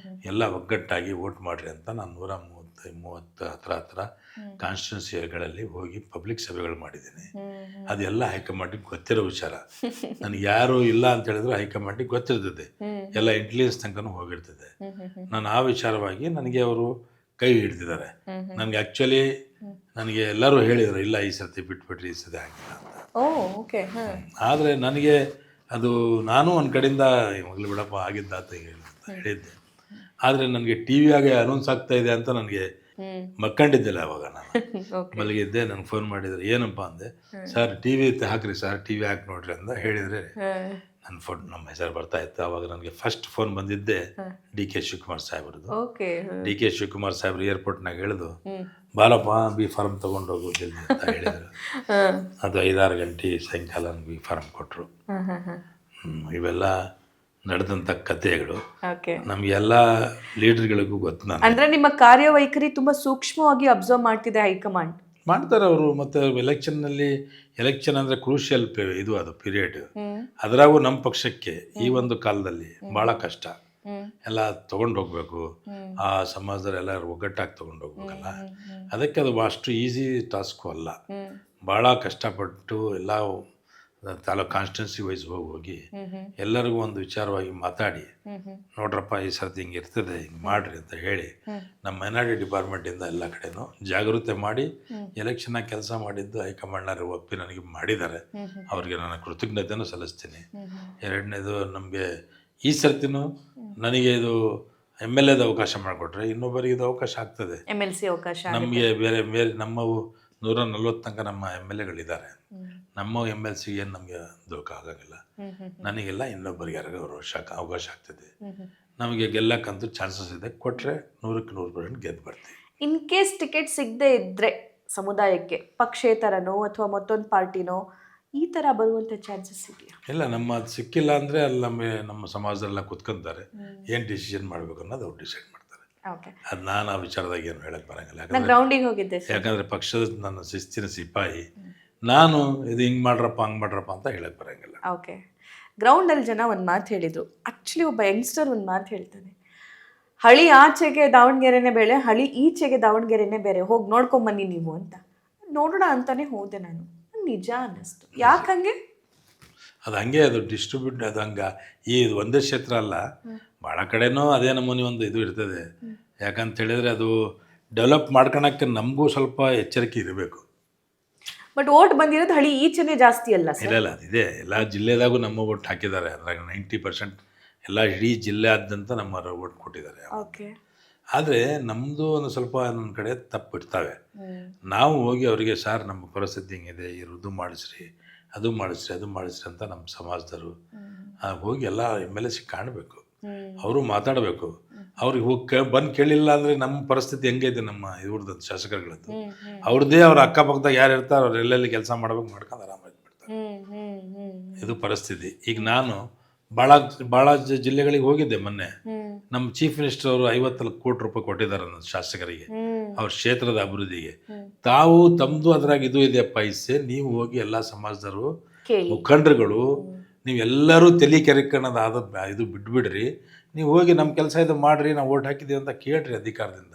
ಎಲ್ಲ ಒಗ್ಗಟ್ಟಾಗಿ ವೋಟ್ ಮಾಡಿರಿ ಅಂತ ನಾನು 130 ಹತ್ರ ಕಾನ್ಸ್ಟಿಟ್ಯೂನ್ಸಿಗಳಲ್ಲಿ ಹೋಗಿ ಪಬ್ಲಿಕ್ ಸಭೆಗಳು ಮಾಡಿದ್ದೀನಿ. ಅದೆಲ್ಲ ಹೈಕಮಾಂಡಿಗೆ ಗೊತ್ತಿರೋ ವಿಚಾರ. ನನಗೆ ಯಾರು ಇಲ್ಲ ಅಂತ ಹೇಳಿದ್ರು ಹೈಕಮಾಂಡಿಗೆ ಗೊತ್ತಿರ್ತದೆ, ಎಲ್ಲ ಇಂಟೆಲಿಜೆನ್ಸ್ ತನಕನೂ ಹೋಗಿರ್ತದೆ. ನಾನು ಆ ವಿಚಾರವಾಗಿ ನನಗೆ ಅವರು ಕೈ ಹಿಡ್ದಿದ್ದಾರೆ. ನನಗೆ ಆ್ಯಕ್ಚುಲಿ ನನಗೆ ಎಲ್ಲರೂ ಹೇಳಿದರು, ಇಲ್ಲ ಈ ಸರ್ತಿ ಬಿಟ್ಬಿಟ್ರಿ, ಈ ಸರ್ತಿ ಆಗಿಲ್ಲ ಅಂತ. ಆದರೆ ನನಗೆ ಅದು ನಾನು ಒಂದು ಕಡೆಯಿಂದ ಮಗಳು ಬಿಡಪ್ಪ ಆಗಿದ್ದಾತ ಹೇಳಿದ್ದೆ. ಆದರೆ ನನಗೆ ಟಿ ವಿಯಾಗೆ ಅನೌನ್ಸ್ ಆಗ್ತಾ ಇದೆ ಅಂತ ನನಗೆ ಮಕ್ಕಂಡಿದ್ದಿಲ್ಲ. ಅವಾಗ ನಾನು ಮಲಗಿದ್ದೆ. ನನಗೆ ಫೋನ್ ಮಾಡಿದ್ರು, ಏನಪ್ಪ ಅಂದೆ. ಸರ್ ಟಿ ವಿ ಹಾಕ್ರಿ ಸರ್, ಟಿ ವಿ ಹಾಕಿ ನೋಡ್ರಿ ಅಂತ ಹೇಳಿದರೆ ನಮ್ಮ ಹೆಸರು ಬರ್ತಾ ಇತ್ತು. ಅವಾಗ ನನಗೆ ಫಸ್ಟ್ ಫೋನ್ ಬಂದಿದ್ದೆ ಡಿ.ಕೆ. ಶಿವಕುಮಾರ್ ಸಾಹೇಬ್ರದ್ದು. ಡಿ.ಕೆ. ಶಿವಕುಮಾರ್ ಸಾಹೇಬ್ರು ಏರ್ಪೋರ್ಟ್ನಾಗ ಹೇಳಿದು, ಬಾರಪ್ಪ ಬಿ ಫಾರ್ಮ್ ತೊಗೊಂಡೋಗು ಜಲ್ದಿ ಅಂತ ಹೇಳಿದರು. ಅದು 5-6 ಗಂಟೆ ಸಾಯಂಕಾಲ ನನಗೆ ಬಿ ಫಾರ್ಮ್ ಕೊಟ್ಟರು. ಇವೆಲ್ಲ ನಡೆದಂಥ ಕಥೆಗಳು ನಮಗೆಲ್ಲ ಲೀಡರ್ಗಳಿಗೂ ಗೊತ್ತು. ನಾನು ಅಂದರೆ ನಿಮ್ಮ ಕಾರ್ಯವೈಖರಿ ತುಂಬ ಸೂಕ್ಷ್ಮವಾಗಿ ಅಬ್ಸರ್ವ್ ಮಾಡ್ತಿದೆ ಹೈಕಮಾಂಡ್. ಮಾಡ್ತಾರೆ ಅವರು. ಮತ್ತು ಎಲೆಕ್ಷನ್ ಅಂದರೆ ಕ್ರೂಷಿಯಲ್ ಇದು, ಅದು ಪೀರಿಯಡ್. ಅದರಾಗೂ ನಮ್ಮ ಪಕ್ಷಕ್ಕೆ ಈ ಒಂದು ಕಾಲದಲ್ಲಿ ಭಾಳ ಕಷ್ಟ. ಎಲ್ಲ ತೊಗೊಂಡು ಹೋಗ್ಬೇಕು, ಆ ಸಮಾಜದಲ್ಲಿ ಎಲ್ಲರೂ ಒಗ್ಗಟ್ಟಾಗಿ ತೊಗೊಂಡು ಹೋಗ್ಬೇಕಲ್ಲ. ಅದಕ್ಕೆ ಅದು ಅಷ್ಟು ಈಸಿ ಟಾಸ್ಕು ಅಲ್ಲ. ಭಾಳ ಕಷ್ಟಪಟ್ಟು ಎಲ್ಲ ತಾಲೂಕು ಕಾನ್ಸ್ಟಿಟ್ಯೂನ್ಸಿ ವೈಸ್ ಹೋಗಿ ಎಲ್ಲರಿಗೂ ಒಂದು ವಿಚಾರವಾಗಿ ಮಾತಾಡಿ, ನೋಡ್ರಪ್ಪ ಈ ಸರ್ತಿ ಹಿಂಗೆ ಇರ್ತದೆ, ಹಿಂಗೆ ಮಾಡಿರಿ ಅಂತ ಹೇಳಿ ನಮ್ಮ ಮೈನಾರಿಟಿ ಡಿಪಾರ್ಟ್ಮೆಂಟಿಂದ ಎಲ್ಲ ಕಡೆನೂ ಜಾಗೃತಿ ಮಾಡಿ ಎಲೆಕ್ಷನ್ನಾಗ ಕೆಲಸ ಮಾಡಿದ್ದು ಹೈಕಮಾಂಡ್ನವರು ಒಪ್ಪಿ ನನಗೆ ಮಾಡಿದ್ದಾರೆ. ಅವ್ರಿಗೆ ನಾನು ಕೃತಜ್ಞತೆಯನ್ನು ಸಲ್ಲಿಸ್ತೀನಿ. ಎರಡನೇದು, ನಮಗೆ ಈ ಸರ್ತಿನೂ ನನಗೆ ಇದು MLAದ ಅವಕಾಶ ಮಾಡಿಕೊಟ್ರೆ ಇನ್ನೊಬ್ಬರಿಗೆ ಇದು ಅವಕಾಶ ಆಗ್ತದೆ. MLC ಅವಕಾಶ ನಮಗೆ ಬೇರೆ ನಮ್ಮವು 140 ತನಕ ನಮ್ಮ MLAಗಳಿದ್ದಾರೆ. ನಮ್ಮ MLC ಏನು ನಮಗೆ ದೋಖ ಆಗೋಂಗಿಲ್ಲ. ನನಗೆಲ್ಲ ಇನ್ನೊಬ್ಬರಿಗೆ ಯಾರಿಗೂ ಅವಕಾಶ ಆಗ್ತದೆ. ನಮಗೆ ಗೆಲ್ಲಕ್ಕಂತೂ ಚಾನ್ಸಸ್ ಇದೆ. ಕೊಟ್ಟರೆ 100% ಗೆದ್ದು ಬರ್ತೀವಿ. ಇನ್ ಕೇಸ್ ಟಿಕೆಟ್ ಸಿಗದೆ ಇದ್ದರೆ ಸಮುದಾಯಕ್ಕೆ ಪಕ್ಷೇತರನೋ ಅಥವಾ ಮತ್ತೊಂದು ಪಾರ್ಟಿನೋ ಈ ಥರ ಬರುವಂಥ ಚಾನ್ಸಸ್ ಇದೆಯಾ? ಇಲ್ಲ, ಅದು ಸಿಕ್ಕಿಲ್ಲ ಅಂದರೆ ಅಲ್ಲಿ ನಮ್ಮ ಸಮಾಜದಲ್ಲ ಕುತ್ಕೊಂತಾರೆ, ಏನು ಡಿಸಿಷನ್ ಮಾಡಬೇಕು ಅನ್ನೋದು ಅವ್ರು ಡಿಸೈಡ್ ಮಾಡ್ತಾರೆ. ಅದು ನಾನು ಆ ವಿಚಾರದಾಗ ಏನು ಹೇಳಕ್ಕೆ ಬರೋಂಗಿಲ್ಲ. ಗ್ರೌಂಡಿಗೆ ಹೋಗಿದ್ದೆ. ಯಾಕಂದರೆ ಪಕ್ಷದ ನನ್ನ ಶಿಸ್ತಿನ ಸಿಪಾಯಿ ನಾನು. ಇದು ಹಿಂಗೆ ಮಾಡ್ರಪ್ಪ ಹಂಗೆ ಮಾಡ್ರಪ್ಪ ಅಂತ ಹೇಳಕ್ಕೆ ಬರೋಂಗಿಲ್ಲ. ಓಕೆ, ಗ್ರೌಂಡಲ್ಲಿ ಜನ ಒಂದು ಮಾತು ಹೇಳಿದರು. ಆ್ಯಕ್ಚುಲಿ ಒಬ್ಬ ಯಂಗ್ಸ್ಟರ್ ಒಂದು ಮಾತು ಹೇಳ್ತಾನೆ, ಹಳಿ ಆಚೆಗೆ ದಾವಣಗೆರೆನೇ ಬೇರೆ, ಹಳಿ ಈಚೆಗೆ ದಾವಣಗೆರೆನೇ ಬೇರೆ, ಹೋಗಿ ನೋಡ್ಕೊಂಬನ್ನಿ ನೀವು ಅಂತ. ನೋಡೋಣ ಅಂತಾನೆ ಹೋದೆ ನಾನು. ನಿಜ ಅನ್ನಿಸ್ತು. ಯಾಕಂಗೆ ಅದು ಹಂಗೆ, ಅದು ಡಿಸ್ಟ್ರಿಬ್ಯೂಟ್, ಅದು ಹಂಗೆ. ಇದು ಒಂದೇ ಕ್ಷೇತ್ರ ಅಲ್ಲ, ಭಾಳ ಕಡೆನೂ ಅದೇ ನಮೂನಿ ಒಂದು ಇದು ಇರ್ತದೆ. ಯಾಕಂತ ಹೇಳಿದರೆ ಅದು ಡೆವಲಪ್ ಮಾಡ್ಕೊಳಕ್ಕೆ ನಮಗೂ ಸ್ವಲ್ಪ ಎಚ್ಚರಿಕೆ ಇರಬೇಕು. ಬಟ್ ಓಟ್ ಬಂದಿರೋದು ಹಳಿ ಈಚೆನೇ ಜಾಸ್ತಿ ಅಲ್ಲ ಸರ್? ಇಲ್ಲ, ಅದಿದೆ. ಎಲ್ಲ ಜಿಲ್ಲೆದಾಗೂ ನಮ್ಮ ಓಟ್ ಹಾಕಿದ್ದಾರೆ. ಅದ್ರಾಗ 90% ಎಲ್ಲ ಇಡೀ ಜಿಲ್ಲೆಯಾದ್ಯಂತ ನಮ್ಮ ಓಟ್ ಕೊಟ್ಟಿದ್ದಾರೆ. ಓಕೆ, ಆದರೆ ನಮ್ಮದು ಒಂದು ಸ್ವಲ್ಪ ನನ್ನ ಕಡೆ ತಪ್ಪು ಇರ್ತವೆ. ನಾವು ಹೋಗಿ ಅವರಿಗೆ, ಸರ್ ನಮ್ಮ ಪರಿಸ್ಥಿತಿ ಹಿಂಗಿದೆ, ಇದು ಮಾಡಿಸ್ರಿ, ಅದು ಮಾಡಿಸ್ರಿ ಅಂತ ನಮ್ಮ ಸಮಾಜದವರು ಹೋಗಿ ಎಲ್ಲ MLA ಕಾಣಬೇಕು. ಅವರು ಮಾತಾಡಬೇಕು. ಅವ್ರಿಗೆ ಹೋಗಿ ಬಂದು ಕೇಳಿಲ್ಲ ಅಂದರೆ ನಮ್ಮ ಪರಿಸ್ಥಿತಿ ಹೆಂಗೈತೆ, ನಮ್ಮ ಇವ್ರದ್ದು ಶಾಸಕರುಗಳದ್ದು, ಅವ್ರದ್ದೇ ಅವ್ರ ಅಕ್ಕಪಕ್ಕದಾಗ ಯಾರು ಇರ್ತಾರೆ ಅವ್ರು ಎಲ್ಲೆಲ್ಲಿ ಕೆಲಸ ಮಾಡ್ಬೇಕು ಮಾಡ್ಕೊಂಡು ಆರಾಮಾಗಿ ಬಿಡ್ತಾರೆ. ಇದು ಪರಿಸ್ಥಿತಿ. ಈಗ ನಾನು ಭಾಳ ಜಿಲ್ಲೆಗಳಿಗೆ ಹೋಗಿದ್ದೆ. ಮೊನ್ನೆ ನಮ್ಮ ಚೀಫ್ ಮಿನಿಸ್ಟರ್ ಅವರು 50 ಕೋಟಿ ರೂಪಾಯಿ ಕೊಟ್ಟಿದ್ದಾರೆ ನನ್ನ ಶಾಸಕರಿಗೆ ಅವ್ರ ಕ್ಷೇತ್ರದ ಅಭಿವೃದ್ಧಿಗೆ. ತಾವು ತಮ್ಮದು ಅದ್ರಾಗ ಇದು ಇದೆಯಪ್ಪ ಇಸ್ಸೆ, ನೀವು ಹೋಗಿ ಎಲ್ಲ ಸಮಾಜದವರು ಮುಖಂಡರುಗಳು ನೀವೆಲ್ಲರೂ ತಲೆ ಕೆರೆಕಣದಾದ ಇದು ಬಿಟ್ಬಿಡ್ರಿ, ನೀವು ಹೋಗಿ ನಮ್ಮ ಕೆಲಸ ಇದು ಮಾಡಿರಿ, ನಾವು ಓಟ್ ಹಾಕಿದ್ದೀವಿ ಅಂತ ಕೇಳ್ರಿ. ಅಧಿಕಾರದಿಂದ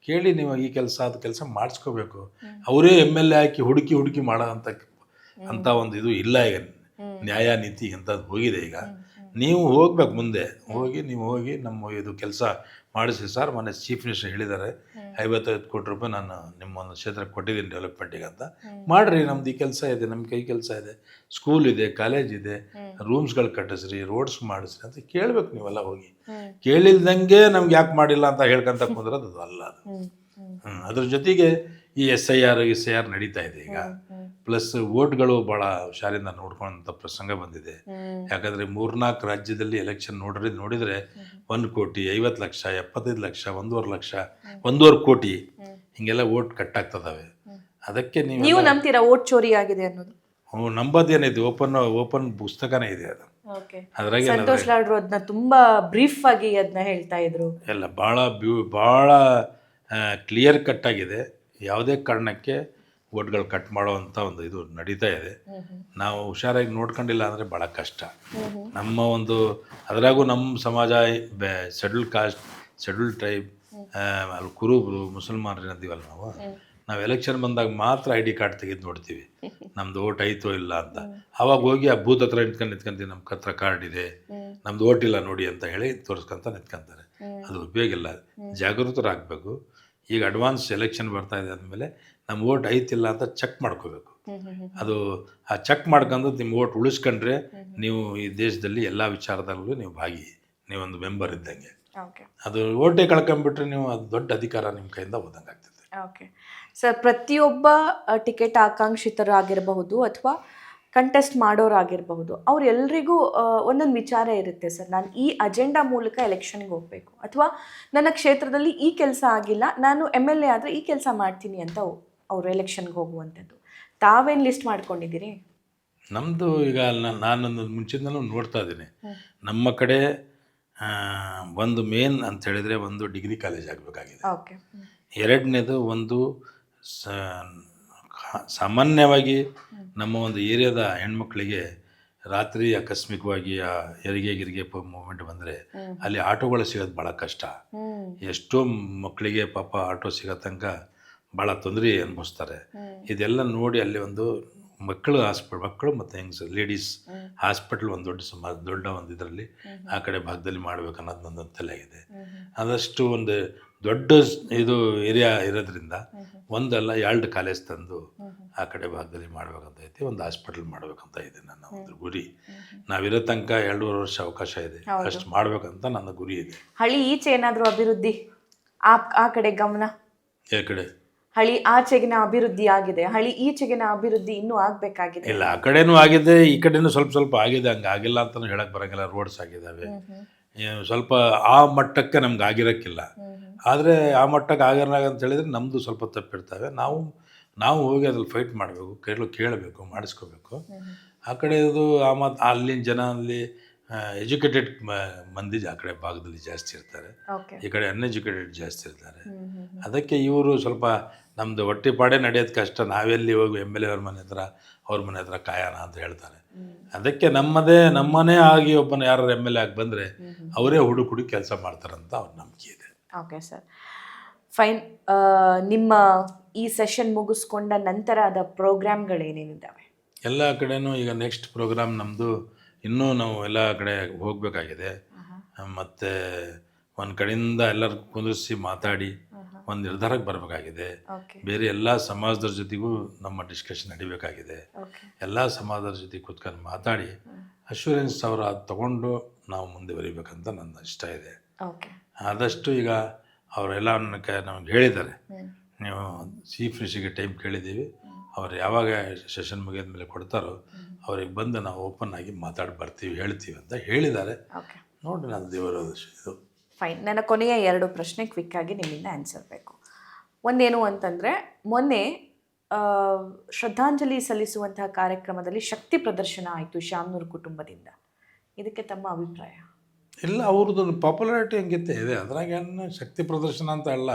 ಕೇಳಿ ನೀವು ಈ ಕೆಲಸ ಅದು ಕೆಲಸ ಮಾಡಿಸ್ಕೋಬೇಕು. ಅವರೇ MLA ಹಾಕಿ ಹುಡುಕಿ ಮಾಡೋ ಅಂತ ಒಂದು ಇದು ಇಲ್ಲ. ಈಗ ನ್ಯಾಯ ನೀತಿ ಅಂಥದ್ದು ಹೋಗಿದೆ. ಈಗ ನೀವು ಹೋಗ್ಬೇಕು, ಮುಂದೆ ನೀವು ಹೋಗಿ ನಮ್ಮ ಇದು ಕೆಲಸ ಮಾಡಿಸಿ ಸರ್, ಮೊನ್ನೆ ಚೀಫ್ ಮಿನಿಸ್ಟರ್ ಹೇಳಿದ್ದಾರೆ 55 ಕೋಟಿ ರೂಪಾಯಿ ನಾನು ನಿಮ್ಮ ಒಂದು ಕ್ಷೇತ್ರಕ್ಕೆ ಕೊಟ್ಟಿದ್ದೀನಿ ಡೆವಲಪ್ಮೆಂಟಿಗೆ ಅಂತ. ಮಾಡಿರಿ, ನಮ್ದು ಈ ಕೆಲಸ ಇದೆ, ನಮ್ಮ ಕೈ ಕೆಲಸ ಇದೆ, ಸ್ಕೂಲ್ ಇದೆ, ಕಾಲೇಜ್ ಇದೆ, ರೂಮ್ಸ್ಗಳು ಕಟ್ಟಿಸ್ರಿ, ರೋಡ್ಸ್ ಮಾಡಿಸ್ರಿ ಅಂತ ಕೇಳಬೇಕು. ನೀವೆಲ್ಲ ಹೋಗಿ ಕೇಳಿಲ್ದಂಗೆ ನಮ್ಗೆ ಯಾಕೆ ಮಾಡಿಲ್ಲ ಅಂತ ಹೇಳ್ಕೊಂತ ಕುಂದ್ರದು ಅದು ಅಲ್ಲ. ಅದ್ರ ಜೊತೆಗೆ ಈ SIR ನಡೀತಾ ಇದೆ ಈಗ. ಪ್ಲಸ್ ವೋಟ್ಗಳು ಭಾಳ ಹುಷಾರಿಂದ ನೋಡ್ಕೊಳ್ಳೋಂಥ ಪ್ರಸಂಗ ಬಂದಿದೆ. ಯಾಕಂದರೆ 3-4 ರಾಜ್ಯದಲ್ಲಿ ಎಲೆಕ್ಷನ್ ನೋಡಿದರೆ 1 ಕೋಟಿ 50 ಲಕ್ಷ 75 ಲಕ್ಷ 1.5 ಲಕ್ಷ 1.5 ಕೋಟಿ ಹಿಂಗೆಲ್ಲ ವೋಟ್ ಕಟ್ಟಾಗ್ತದವೆ. ಅದಕ್ಕೆ ನೀವು ನಂಬ್ತೀರಾ ವೋಟ್ ಚೋರಿ ಆಗಿದೆ ಅನ್ನೋದು? ನಂಬೋದೇನಿದೆ, ಓಪನ್ ಪುಸ್ತಕನೇ ಇದೆ ಅದು. ಅದ್ರಾಗೆ ಸಂತೋಷ್ ಲಾಡ್ರು ಅದನ್ನ ತುಂಬಾ ಬ್ರೀಫ್ ಆಗಿ ಅದನ್ನ ಹೇಳ್ತಾ ಇದ್ರು. ಎಲ್ಲ ಭಾಳ ಕ್ಲಿಯರ್ ಕಟ್ ಆಗಿದೆ. ಯಾವುದೇ ಕಾರಣಕ್ಕೆ ಓಟ್ಗಳು ಕಟ್ ಮಾಡೋವಂಥ ಒಂದು ಇದು ನಡೀತಾ ಇದೆ. ನಾವು ಹುಷಾರಾಗಿ ನೋಡ್ಕೊಂಡಿಲ್ಲ ಅಂದರೆ ಭಾಳ ಕಷ್ಟ. ನಮ್ಮ ಒಂದು ಅದರಾಗೂ ನಮ್ಮ ಸಮಾಜ ಶೆಡ್ಯೂಲ್ ಕಾಸ್ಟ್, ಶೆಡ್ಯೂಲ್ ಟ್ರೈಬ್, ಅಲ್ಲಿ ಕುರುಬರು, ಮುಸಲ್ಮಾನರು ಅಂತೀವಲ್ಲ ನಾವು ಎಲೆಕ್ಷನ್ ಬಂದಾಗ ಮಾತ್ರ ID ಕಾರ್ಡ್ ತೆಗೆದು ನೋಡ್ತೀವಿ ನಮ್ದು ಓಟ್ ಐತೋ ಇಲ್ಲ ಅಂತ. ಅವಾಗ ಹೋಗಿ ಆ ಬೂತ್ ಹತ್ರ ನಿಂತ್ಕೊಂತೀವಿ, ನಮ್ಮ ಹತ್ರ ಕಾರ್ಡ್ ಇದೆ, ನಮ್ದು ಓಟ್ ಇಲ್ಲ ನೋಡಿ ಅಂತ ಹೇಳಿ ತೋರಿಸ್ಕೊಂತ ನಿಂತ್ಕೊಂತಾರೆ. ಅದು ಉಪಯೋಗ ಇಲ್ಲ. ಜಾಗೃತರಾಗಬೇಕು. ಈಗ ಅಡ್ವಾನ್ಸ್ ಎಲೆಕ್ಷನ್ ಬರ್ತಾ ಇದೆ ಅಂದಮೇಲೆ ನಮ್ಮ ಓಟ್ ಐತಿಲ್ಲ ಅಂತ ಚೆಕ್ ಮಾಡ್ಕೋಬೇಕು. ಅದು ಆ ಚೆಕ್ ಮಾಡ್ಕೊಂಡು ನಿಮ್ಮ ಓಟ್ ಉಳಿಸ್ಕೊಂಡ್ರೆ ನೀವು ಈ ದೇಶದಲ್ಲಿ ಎಲ್ಲ ವಿಚಾರದಲ್ಲೂ ನೀವು ನೀವೊಂದು ಮೆಂಬರ್ ಇದ್ದಂಗೆ. ಅದು ಓಟೇ ಕಳ್ಕೊಂಡ್ಬಿಟ್ರೆ ನೀವು ಅದು ದೊಡ್ಡ ಅಧಿಕಾರ ನಿಮ್ಮ ಕೈಯಿಂದ ಹೋದಂಗೆ ಆಗ್ತದೆ. ಓಕೆ ಸರ್, ಪ್ರತಿಯೊಬ್ಬ ಟಿಕೆಟ್ ಆಕಾಂಕ್ಷಿತರಾಗಿರಬಹುದು ಅಥವಾ ಕಂಟೆಸ್ಟ್ ಮಾಡೋರಾಗಿರಬಹುದು, ಅವ್ರೆಲ್ರಿಗೂ ಒಂದೊಂದು ವಿಚಾರ ಇರುತ್ತೆ ಸರ್. ನಾನು ಈ ಅಜೆಂಡಾ ಮೂಲಕ ಎಲೆಕ್ಷನ್ಗೆ ಹೋಗಬೇಕು, ಅಥವಾ ನನ್ನ ಕ್ಷೇತ್ರದಲ್ಲಿ ಈ ಕೆಲಸ ಆಗಿಲ್ಲ, ನಾನು MLA ಆದರೆ ಈ ಕೆಲಸ ಮಾಡ್ತೀನಿ ಅಂತ ಅವರು ಎಲೆಕ್ಷನ್ಗೆ ಹೋಗುವಂಥದ್ದು. ತಾವೇನು ಲಿಸ್ಟ್ ಮಾಡ್ಕೊಂಡಿದ್ದೀರಿ? ನಮ್ಮದು ಈಗ ನಾನೊಂದು ಮುಂಚಿಂದಲೂ ನೋಡ್ತಾ ಇದ್ದೀನಿ. ನಮ್ಮ ಕಡೆ ಒಂದು ಮೇನ್ ಅಂತ ಹೇಳಿದರೆ ಒಂದು ಡಿಗ್ರಿ ಕಾಲೇಜ್ ಆಗಬೇಕಾಗಿದೆ. ಓಕೆ. ಎರಡನೇದು ಒಂದು ಸಾಮಾನ್ಯವಾಗಿ ನಮ್ಮ ಒಂದು ಏರಿಯಾದ ಹೆಣ್ಮಕ್ಳಿಗೆ ರಾತ್ರಿ ಆಕಸ್ಮಿಕವಾಗಿ ಆ ಹೆರಿಗೆ ಮೂಮೆಂಟ್ ಬಂದರೆ ಅಲ್ಲಿ ಆಟೋಗಳು ಸಿಗೋದು ಭಾಳ ಕಷ್ಟ. ಎಷ್ಟೋ ಮಕ್ಕಳಿಗೆ ಪಾಪ ಆಟೋ ಸಿಗೋ ತನಕ ಭಾಳ ತೊಂದರೆ ಅನುಭವಿಸ್ತಾರೆ. ಇದೆಲ್ಲ ನೋಡಿ ಅಲ್ಲಿ ಒಂದು ಮಕ್ಕಳು ಮತ್ತು ಹೆಂಗಸರು ಲೇಡೀಸ್ ಹಾಸ್ಪಿಟ್ಲ್ ಒಂದು ದೊಡ್ಡ ಒಂದು ಇದರಲ್ಲಿ ಆ ಕಡೆ ಭಾಗದಲ್ಲಿ ಮಾಡಬೇಕು ಅನ್ನೋದು ನನ್ನ ತಲೆಯಾಗಿದೆ. ಆದಷ್ಟು ಒಂದು ದೊಡ್ಡ ಇದು ಏರಿಯಾ ಇರೋದ್ರಿಂದ ಒಂದಲ್ಲ 2 ಕಾಲೇಜ್ ತಂದು ಆ ಕಡೆ ಭಾಗದಲ್ಲಿ ಮಾಡ್ಬೇಕಂತ ಐತಿ. ಒಂದು ಹಾಸ್ಪಿಟಲ್ ಮಾಡ್ಬೇಕಂತ ಇದೆ ನನ್ನ ಒಂದು ಗುರಿ. ನಾವಿರೋ ತನಕ 2.5 ವರ್ಷ ಅವಕಾಶ ಇದೆ, ಅಷ್ಟು ಮಾಡ್ಬೇಕಂತ ನನ್ನ ಗುರಿ ಇದೆ. ಹಳ್ಳಿ ಈಚೆ ಏನಾದರೂ ಅಭಿವೃದ್ಧಿ ಆ ಕಡೆ ಗಮನ? ಈ ಕಡೆ ಹಳ್ಳಿ ಆಚೆಗಿನ ಅಭಿವೃದ್ಧಿ ಆಗಿದೆ, ಹಳ್ಳಿ ಈಚೆಗಿನ ಅಭಿವೃದ್ಧಿ ಇನ್ನೂ ಆಗಬೇಕಾಗಿದೆ. ಇಲ್ಲ, ಆ ಕಡೆನೂ ಆಗಿದೆ, ಈ ಕಡೆನೂ ಸ್ವಲ್ಪ ಆಗಿದೆ. ಹಂಗೆ ಆಗಿಲ್ಲ ಅಂತಲೂ ಹೇಳಕ್ಕೆ ಬರೋಂಗಿಲ್ಲ. ರೋಡ್ಸ್ ಆಗಿದ್ದಾವೆ, ಸ್ವಲ್ಪ ಆ ಮಟ್ಟಕ್ಕೆ ನಮ್ಗೆ ಆಗಿರೋಕ್ಕಿಲ್ಲ. ಆದರೆ ಆ ಮಟ್ಟಕ್ಕೆ ಆಗಿರಾಗ ಅಂತ ಹೇಳಿದರೆ ನಮ್ಮದು ಸ್ವಲ್ಪ ತಪ್ಪಿರ್ತವೆ. ನಾವು ಹೋಗಿ ಅದ್ರಲ್ಲಿ ಫೈಟ್ ಮಾಡಬೇಕು, ಕೇಳಬೇಕು, ಮಾಡಿಸ್ಕೋಬೇಕು. ಆ ಕಡೆದು ಅಲ್ಲಿನ ಜನ ಅಲ್ಲಿ ಎಜುಕೇಟೆಡ್ ಮಂದಿ ಆ ಕಡೆ ಭಾಗದಲ್ಲಿ ಜಾಸ್ತಿ ಇರ್ತಾರೆ, ಈ ಕಡೆ ಅನ್ಎಜುಕೇಟೆಡ್ ಜಾಸ್ತಿ ಇರ್ತಾರೆ. ಅದಕ್ಕೆ ಇವರು ಸ್ವಲ್ಪ ನಮ್ಮದು ಹೊಟ್ಟೆ ಪಾಡೇ ನಡೆಯೋದು ಕಷ್ಟ. ನಾವೆಲ್ಲಿ ಹೋಗಿ MLA ಅವ್ರ ಮನೆ ಹತ್ರ ಕಾಯೋಣ ಅಂತ ಹೇಳ್ತಾರೆ. ಅದಕ್ಕೆ ನಮ್ಮನೇ ಆಗಿ ಒಬ್ಬನ ಯಾರು MLA ಆಗಿ ಬಂದರೆ ಅವರೇ ಹುಡುಕಿ ಕೆಲಸ ಮಾಡ್ತಾರಂತ ಅವ್ರ ನಂಬಿಕೆ ಇದೆ. Okay sir, fine. ನಿಮ್ಮ ಈ ಸೆಷನ್ ಮುಗಿಸ್ಕೊಂಡ ನಂತರದ ಪ್ರೋಗ್ರಾಮ್ಗಳೇನೇನಿದ್ದಾವೆ? ಎಲ್ಲ ಕಡೆನೂ ಈಗ ನೆಕ್ಸ್ಟ್ ಪ್ರೋಗ್ರಾಮ್ ನಮ್ಮದು ಇನ್ನೂ ನಾವು ಎಲ್ಲ ಕಡೆ ಹೋಗಬೇಕಾಗಿದೆ. ಮತ್ತು ಒಂದು ಕಡೆಯಿಂದ ಎಲ್ಲರೂ ಕುಂದಿರಿಸಿ ಮಾತಾಡಿ ಒಂದು ನಿರ್ಧಾರಕ್ಕೆ ಬರಬೇಕಾಗಿದೆ. ಬೇರೆ ಎಲ್ಲ ಸಮಾಜದವ್ರ ಜೊತೆಗೂ ನಮ್ಮ ಡಿಸ್ಕಷನ್ ನಡಿಬೇಕಾಗಿದೆ. ಎಲ್ಲ ಸಮಾಜದವ್ರ ಜೊತೆ ಕೂತ್ಕೊಂಡು ಮಾತಾಡಿ ಅಶ್ಯೂರೆನ್ಸ್ ಅವರ ತಗೊಂಡು ನಾವು ಮುಂದೆ ಬರೀಬೇಕಂತ ನನ್ನ ಇಷ್ಟ ಇದೆ. ಆದಷ್ಟು ಈಗ ಅವರೆಲ್ಲ ನಮಗೆ ಹೇಳಿದ್ದಾರೆ, ನೀವು ಚೀಫ್ ಮಿನಿಸ್ಟರ್ಗೆ ಟೈಮ್ ಕೇಳಿದ್ದೀವಿ, ಅವ್ರು ಯಾವಾಗ ಸೆಷನ್ ಮುಗಿದ ಮೇಲೆ ಕೊಡ್ತಾರೋ ಅವ್ರಿಗೆ ಬಂದು ನಾವು ಓಪನ್ ಆಗಿ ಮಾತಾಡಿ ಬರ್ತೀವಿ, ಹೇಳ್ತೀವಿ ಅಂತ ಹೇಳಿದ್ದಾರೆ. ನೋಡಿ, ನಾನು ದೇವರು ಇದು ಫೈನ್. ನನ್ನ ಕೊನೆಯ 2 ಪ್ರಶ್ನೆ ಕ್ವಿಕ್ಕಾಗಿ ನಿಮ್ಮಿಂದ ಆನ್ಸರ್ ಬೇಕು. ಒಂದೇನು ಅಂತಂದರೆ, ಮೊನ್ನೆ ಶ್ರದ್ಧಾಂಜಲಿ ಸಲ್ಲಿಸುವಂತಹ ಕಾರ್ಯಕ್ರಮದಲ್ಲಿ ಶಕ್ತಿ ಪ್ರದರ್ಶನ ಆಯಿತು ಶಾಮ್ನೂರ್ ಕುಟುಂಬದಿಂದ. ಇದಕ್ಕೆ ತಮ್ಮ ಅಭಿಪ್ರಾಯ? ಇಲ್ಲ, ಅವ್ರದ್ದು ಪಾಪ್ಯುಲಾರಿಟಿ ಹಂಗಿತ್ತೆ ಇದೆ, ಅದ್ರಾಗ ಏನು ಶಕ್ತಿ ಪ್ರದರ್ಶನ ಅಂತ ಅಲ್ಲ.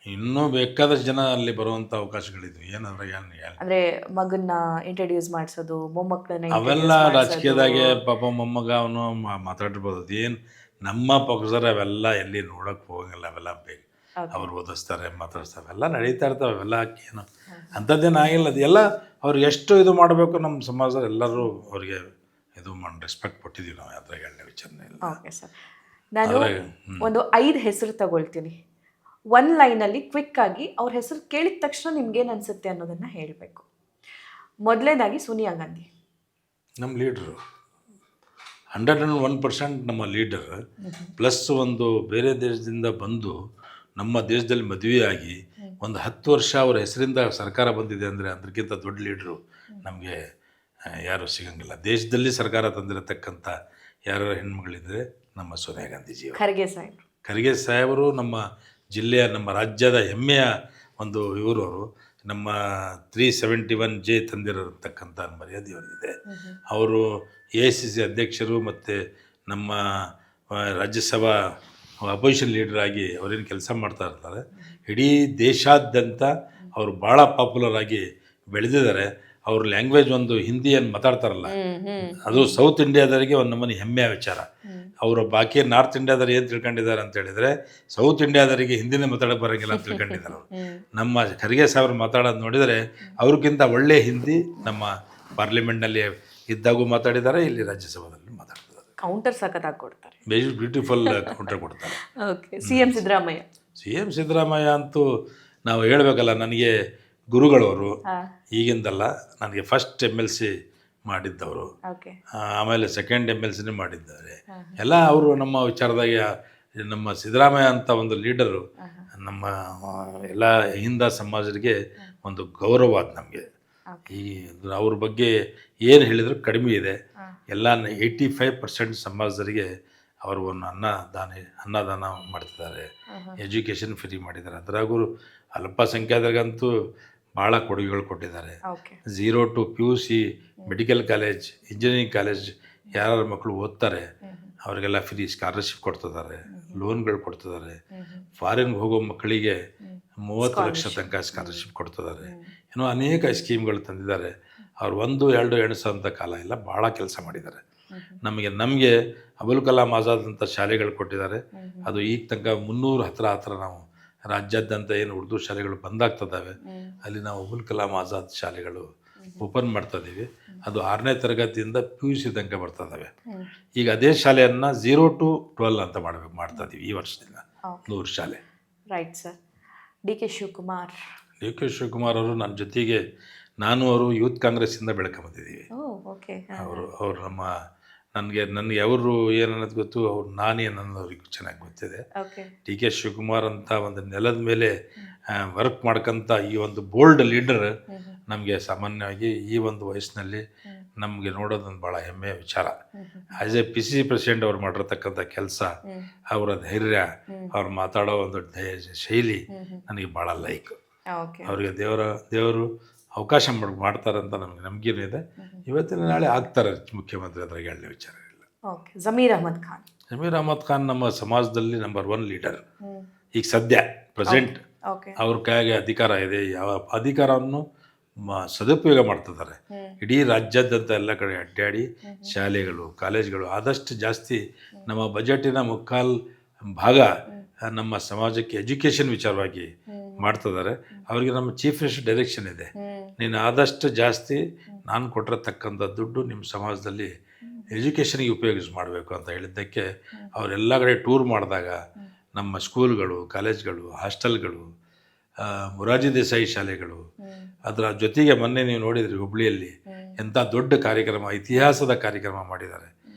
ಇನ್ನೂ ಬೇಕಾದಷ್ಟು ಜನ ಅಲ್ಲಿ ಬರುವಂಥ ಅವಕಾಶಗಳಿದ್ವು. ಏನಾದ್ರಾಗ ಅಂದರೆ ಮಗನ್ನ ಇಂಟ್ರಡ್ಯೂಸ್ ಮಾಡಿಸೋದು, ಮೊಮ್ಮಕ್ಕಳನ್ನ, ಅವೆಲ್ಲ ರಾಜಕೀಯದಾಗೆ ಪಾಪ ಮೊಮ್ಮಗ ಅವನು ಮಾತಾಡಿರ್ಬೋದು. ಏನು ನಮ್ಮ ಪಕ್ಷದವ್ರು ಅವೆಲ್ಲ ಎಲ್ಲಿ ನೋಡೋಕೆ ಹೋಗಂಗಿಲ್ಲ. ಅವೆಲ್ಲ ಬೇಕು, ಅವ್ರು ಓದಿಸ್ತಾರೆ, ಮಾತಾಡ್ತಾರೆ, ಅವೆಲ್ಲ ನಡೀತಾ ಇರ್ತಾವೆ. ಅವೆಲ್ಲ ಏನು ಅಂಥದ್ದೇನು ಆಗಿಲ್ಲ. ಅದೆಲ್ಲ ಅವ್ರಿಗೆ ಎಷ್ಟು ಇದು ಮಾಡಬೇಕು ನಮ್ಮ ಸಮಾಜದಲ್ಲಿ ಎಲ್ಲರೂ ಅವ್ರಿಗೆ ಇದು ರೆಸ್ಪೆಕ್ಟ್ ಕೊಟ್ಟಿದ್ದೀವಿ ನಾವು. ಅದ್ರಾಗ ಎರಡನೇ ವಿಚಾರನೇ ಇಲ್ಲ. ಓಕೆ ಸರ್, ನಾನು ಒಂದು 5 ಹೆಸರು ತಗೊಳ್ತೀನಿ. 1 ಲೈನಲ್ಲಿ ಕ್ವಿಕ್ಕಾಗಿ ಅವ್ರ ಹೆಸರು ಕೇಳಿದ ತಕ್ಷಣ ನಿಮ್ಗೇನು ಅನಿಸುತ್ತೆ ಅನ್ನೋದನ್ನು ಹೇಳಬೇಕು. ಮೊದಲನೇದಾಗಿ ಸೋನಿಯಾ ಗಾಂಧಿ, ನಮ್ಮ ಲೀಡ್ರು, 101% ನಮ್ಮ ಲೀಡರ್. ಪ್ಲಸ್ ಒಂದು ಬೇರೆ ದೇಶದಿಂದ ಬಂದು ನಮ್ಮ ದೇಶದಲ್ಲಿ ಮದುವೆಯಾಗಿ ಒಂದು 10 ವರ್ಷ ಅವರ ಹೆಸರಿಂದ ಸರ್ಕಾರ ಬಂದಿದೆ ಅಂದರೆ ಅದಕ್ಕಿಂತ ದೊಡ್ಡ ಲೀಡ್ರು ನಮಗೆ ಯಾರೂ ಸಿಗಂಗಿಲ್ಲ. ದೇಶದಲ್ಲಿ ಸರ್ಕಾರ ತಂದಿರತಕ್ಕಂಥ ಯಾರು ಹೆಣ್ಮಗಳಿದ್ರೆ ನಮ್ಮ ಸೋನಿಯಾ ಗಾಂಧೀಜಿಯವರು. ಖರ್ಗೆ ಸಾಹೇಬರು ನಮ್ಮ ಜಿಲ್ಲೆಯ, ನಮ್ಮ ರಾಜ್ಯದ ಹೆಮ್ಮೆಯ ಒಂದು ಇವರು. ಅವರು ನಮ್ಮ 371J ತಂದಿರತಕ್ಕಂಥ ಮರ್ಯಾದೆ ಅವರಿಗಿದೆ. ಅವರು AICC ಅಧ್ಯಕ್ಷರು ಮತ್ತು ನಮ್ಮ ರಾಜ್ಯಸಭಾ ಅಪೋಸಿಷನ್ ಲೀಡರ್ ಆಗಿ ಅವರೇನು ಕೆಲಸ ಮಾಡ್ತಾ ಇರ್ತಾರೆ. ಇಡೀ ದೇಶಾದ್ಯಂತ ಅವರು ಭಾಳ ಪಾಪ್ಯುಲರ್ ಆಗಿ ಬೆಳೆದಿದ್ದಾರೆ. ಅವ್ರ ಲ್ಯಾಂಗ್ವೇಜ್ ಒಂದು ಹಿಂದಿಯನ್ನು ಮಾತಾಡ್ತಾರಲ್ಲ, ಅದು ಸೌತ್ ಇಂಡಿಯಾದವರಿಗೆ ಒಂದು ನಮ್ಮನೆ ಹೆಮ್ಮೆಯ ವಿಚಾರ. ಅವರು ಬಾಕಿ ನಾರ್ತ್ ಇಂಡಿಯಾದವ್ರು ಏನು ತಿಳ್ಕೊಂಡಿದ್ದಾರೆ ಅಂತ ಹೇಳಿದರೆ, ಸೌತ್ ಇಂಡಿಯಾದವರಿಗೆ ಹಿಂದಿನೇ ಮಾತಾಡೋಕೆ ಬರೋಂಗಿಲ್ಲ ಅಂತ ತಿಳ್ಕೊಂಡಿದ್ದಾರೆ ಅವರು. ನಮ್ಮ ಖರ್ಗೆ ಸಾಹೇಬ್ರು ಮಾತಾಡೋದು ನೋಡಿದರೆ ಅವ್ರಿಗಿಂತ ಒಳ್ಳೆ ಹಿಂದಿ ನಮ್ಮ ಪಾರ್ಲಿಮೆಂಟ್ನಲ್ಲಿ ಇದ್ದಾಗೂ ಮಾತಾಡಿದ್ದಾರೆ, ಇಲ್ಲಿ ರಾಜ್ಯಸಭಾದಲ್ಲಿ ಮಾತಾಡ್ತಿದ್ದಾರೆ. ಕೌಂಟರ್ ಸಖತ್ತಾಗಿ ಕೊಡ್ತಾರೆ, ಬ್ಯೂಟಿಫುಲ್ ಕೌಂಟರ್ ಕೊಡ್ತಾರೆ. ಓಕೆ. CM ಸಿದ್ದರಾಮಯ್ಯ ಅಂತೂ ನಾವು ಹೇಳಬೇಕಲ್ಲ, ನನಗೆ ಗುರುಗಳವರು. ಈಗಿಂದಲ್ಲ, ನನಗೆ ಫಸ್ಟ್ MLC ಮಾಡಿದ್ದವರು, ಆಮೇಲೆ ಸೆಕೆಂಡ್ MLCನೇ ಮಾಡಿದ್ದಾರೆ ಎಲ್ಲ. ಅವರು ನಮ್ಮ ವಿಚಾರದಾಗ ನಮ್ಮ ಸಿದ್ದರಾಮಯ್ಯ ಅಂತ ಒಂದು ಲೀಡರು ನಮ್ಮ ಎಲ್ಲ ಹಿಂದ ಸಮಾಜರಿಗೆ ಒಂದು ಗೌರವ ಅದು ನಮಗೆ. ಈ ಅವ್ರ ಬಗ್ಗೆ ಏನು ಹೇಳಿದ್ರು ಕಡಿಮೆ ಇದೆ. ಎಲ್ಲ 85% ಸಮಾಜದರಿಗೆ ಅವರು ಒಂದು ಅನ್ನದಾನ ಮಾಡ್ತಿದ್ದಾರೆ, ಎಜುಕೇಷನ್ ಫ್ರೀ ಮಾಡಿದ್ದಾರೆ. ಅದರಾಗೂ ಅಲ್ಪಸಂಖ್ಯಾತರಿಗಂತೂ ಭಾಳ ಕೊಡುಗೆಗಳು ಕೊಟ್ಟಿದ್ದಾರೆ. 0 to PUC medical college, engineering college ಯಾರು ಮಕ್ಕಳು ಓದ್ತಾರೆ ಅವರಿಗೆಲ್ಲ ಫ್ರೀ ಸ್ಕಾಲರ್ಶಿಪ್ ಕೊಡ್ತಿದ್ದಾರೆ, ಲೋನ್ಗಳು ಕೊಡ್ತಿದ್ದಾರೆ. ಫಾರಿನ್ಗೆ ಹೋಗೋ ಮಕ್ಕಳಿಗೆ 30 ಲಕ್ಷ ತನಕ ಸ್ಕಾಲರ್ಶಿಪ್ ಕೊಡ್ತಿದ್ದಾರೆ. ಇನ್ನೂ ಅನೇಕ ಸ್ಕೀಮ್ಗಳು ತಂದಿದ್ದಾರೆ. ಅವ್ರು 1, 2 ಎಣಿಸೋಂಥ ಕಾಲ ಇಲ್ಲ, ಭಾಳ ಕೆಲಸ ಮಾಡಿದ್ದಾರೆ. ನಮಗೆ ಅಬುಲ್ ಕಲಾಂ ಆಜಾದ್ ಅಂತ ಶಾಲೆಗಳು ಕೊಟ್ಟಿದ್ದಾರೆ. ಅದು ಈಗ ತನಕ 300 ಹತ್ರ ನಾವು ರಾಜ್ಯಾದ್ಯಂತ ಏನು ಉರ್ದು ಶಾಲೆಗಳು ಬಂದಾಗ್ತದಾವೆ, ಅಲ್ಲಿ ನಾವು ಅಬುಲ್ ಕಲಾಂ ಆಜಾದ್ ಶಾಲೆಗಳು ಓಪನ್ ಮಾಡ್ತಾ ಇದ್ದೀವಿ. ಅದು 6ನೇ ತರಗತಿಯಿಂದ PUC ತನಕ ಬರ್ತದಾವೆ. ಈಗ ಅದೇ ಶಾಲೆಯನ್ನು 0 to 12 ಅಂತ ಮಾಡ್ತಾ ಇದ್ದೀವಿ ಈ ವರ್ಷದಿಂದ, 100 ಶಾಲೆ. Right sir. DK ಶಿವಕುಮಾರ್ ಅವರು ನನ್ನ ಜೊತೆಗೆ, ಅವರು ಯೂತ್ ಕಾಂಗ್ರೆಸ್ಸಿಂದ ಬೆಳ್ಕೊಂಬಂದಿದ್ದೀವಿ. ಅವರು ನನಗೆ ಅವರು ಏನನ್ನೋದು ಗೊತ್ತು, ಅವ್ರು ನಾನೇನನ್ನೋದು ಅವ್ರಿಗೆ ಚೆನ್ನಾಗಿ ಗೊತ್ತಿದೆ. DK ಶಿವಕುಮಾರ್ ಅಂತ ಒಂದು ನೆಲದ ಮೇಲೆ ವರ್ಕ್ ಮಾಡ್ಕೊಂತ ಈ ಒಂದು ಬೋಲ್ಡ್ ಲೀಡರ್ ನಮಗೆ ಸಾಮಾನ್ಯವಾಗಿ ಈ ಒಂದು ವಯಸ್ಸಿನಲ್ಲಿ ನಮಗೆ ನೋಡೋದೊಂದು ಭಾಳ ಹೆಮ್ಮೆಯ ವಿಚಾರ. ಆ್ಯಸ್ ಎ PCC ಪ್ರೆಸಿಡೆಂಟ್ ಅವ್ರು ಮಾಡಿರ್ತಕ್ಕಂಥ ಕೆಲಸ, ಅವರ ಧೈರ್ಯ, ಅವ್ರು ಮಾತಾಡೋ ಒಂದು ಶೈಲಿ ನನಗೆ ಭಾಳ ಲೈಕ್. ಅವರಿಗೆ ದೇವರು ಅವಕಾಶ ಮಾಡ್ತಾರಂತ ನಮಗೆ ನಂಬಿಕೆನೂ ಇದೆ. ಇವತ್ತಿನ ನಾಳೆ ಆಗ್ತಾರೆ ಮುಖ್ಯಮಂತ್ರಿ, ಅದ್ರಾಗ ಹೇಳೋ ವಿಚಾರ ಇಲ್ಲ. ಜಮೀರ್ ಅಹಮದ್ ಖಾನ್ ನಮ್ಮ ಸಮಾಜದಲ್ಲಿ ನಂಬರ್ 1 ಲೀಡರ್. ಈಗ ಸದ್ಯ ಪ್ರೆಸೆಂಟ್ ಅವ್ರ ಕೈಗೆ ಅಧಿಕಾರ ಇದೆ. ಯಾವ ಅಧಿಕಾರವನ್ನು ಸದುಪಯೋಗ ಮಾಡ್ತಿದ್ದಾರೆ. ಇಡೀ ರಾಜ್ಯಾದ್ಯಂತ ಎಲ್ಲ ಕಡೆ ಅಡ್ಡಾಡಿ ಶಾಲೆಗಳು, ಕಾಲೇಜ್ಗಳು ಆದಷ್ಟು ಜಾಸ್ತಿ ನಮ್ಮ ಬಜೆಟಿನ ಮುಕ್ಕಾಲು ಭಾಗ ನಮ್ಮ ಸಮಾಜಕ್ಕೆ ಎಜುಕೇಷನ್ ವಿಚಾರವಾಗಿ ಮಾಡ್ತಿದ್ದಾರೆ. ಅವರಿಗೆ ನಮ್ಮ ಚೀಫ್ ಮಿನಿಸ್ಟರ್ ಡೈರೆಕ್ಷನ್ ಇದೆ, ನೀನು ಆದಷ್ಟು ಜಾಸ್ತಿ ನಾನು ಕೊಟ್ಟಿರತಕ್ಕಂಥ ದುಡ್ಡು ನಿಮ್ಮ ಸಮಾಜದಲ್ಲಿ ಎಜುಕೇಷನ್ಗೆ ಮಾಡಬೇಕು ಅಂತ ಹೇಳಿದ್ದಕ್ಕೆ ಅವರೆಲ್ಲ ಕಡೆ ಟೂರ್ ಮಾಡಿದಾಗ ನಮ್ಮ ಸ್ಕೂಲ್ಗಳು, ಕಾಲೇಜ್ಗಳು, ಹಾಸ್ಟೆಲ್ಗಳು, ಮೊರಾರ್ಜಿ ದೇಸಾಯಿ ಶಾಲೆಗಳು, ಅದರ ಜೊತೆಗೆ ಮೊನ್ನೆ ನೀವು ನೋಡಿದ್ರಿ ಹುಬ್ಳಿಯಲ್ಲಿ ಎಂಥ ದೊಡ್ಡ ಕಾರ್ಯಕ್ರಮ, ಇತಿಹಾಸದ ಕಾರ್ಯಕ್ರಮ ಮಾಡಿದ್ದಾರೆ.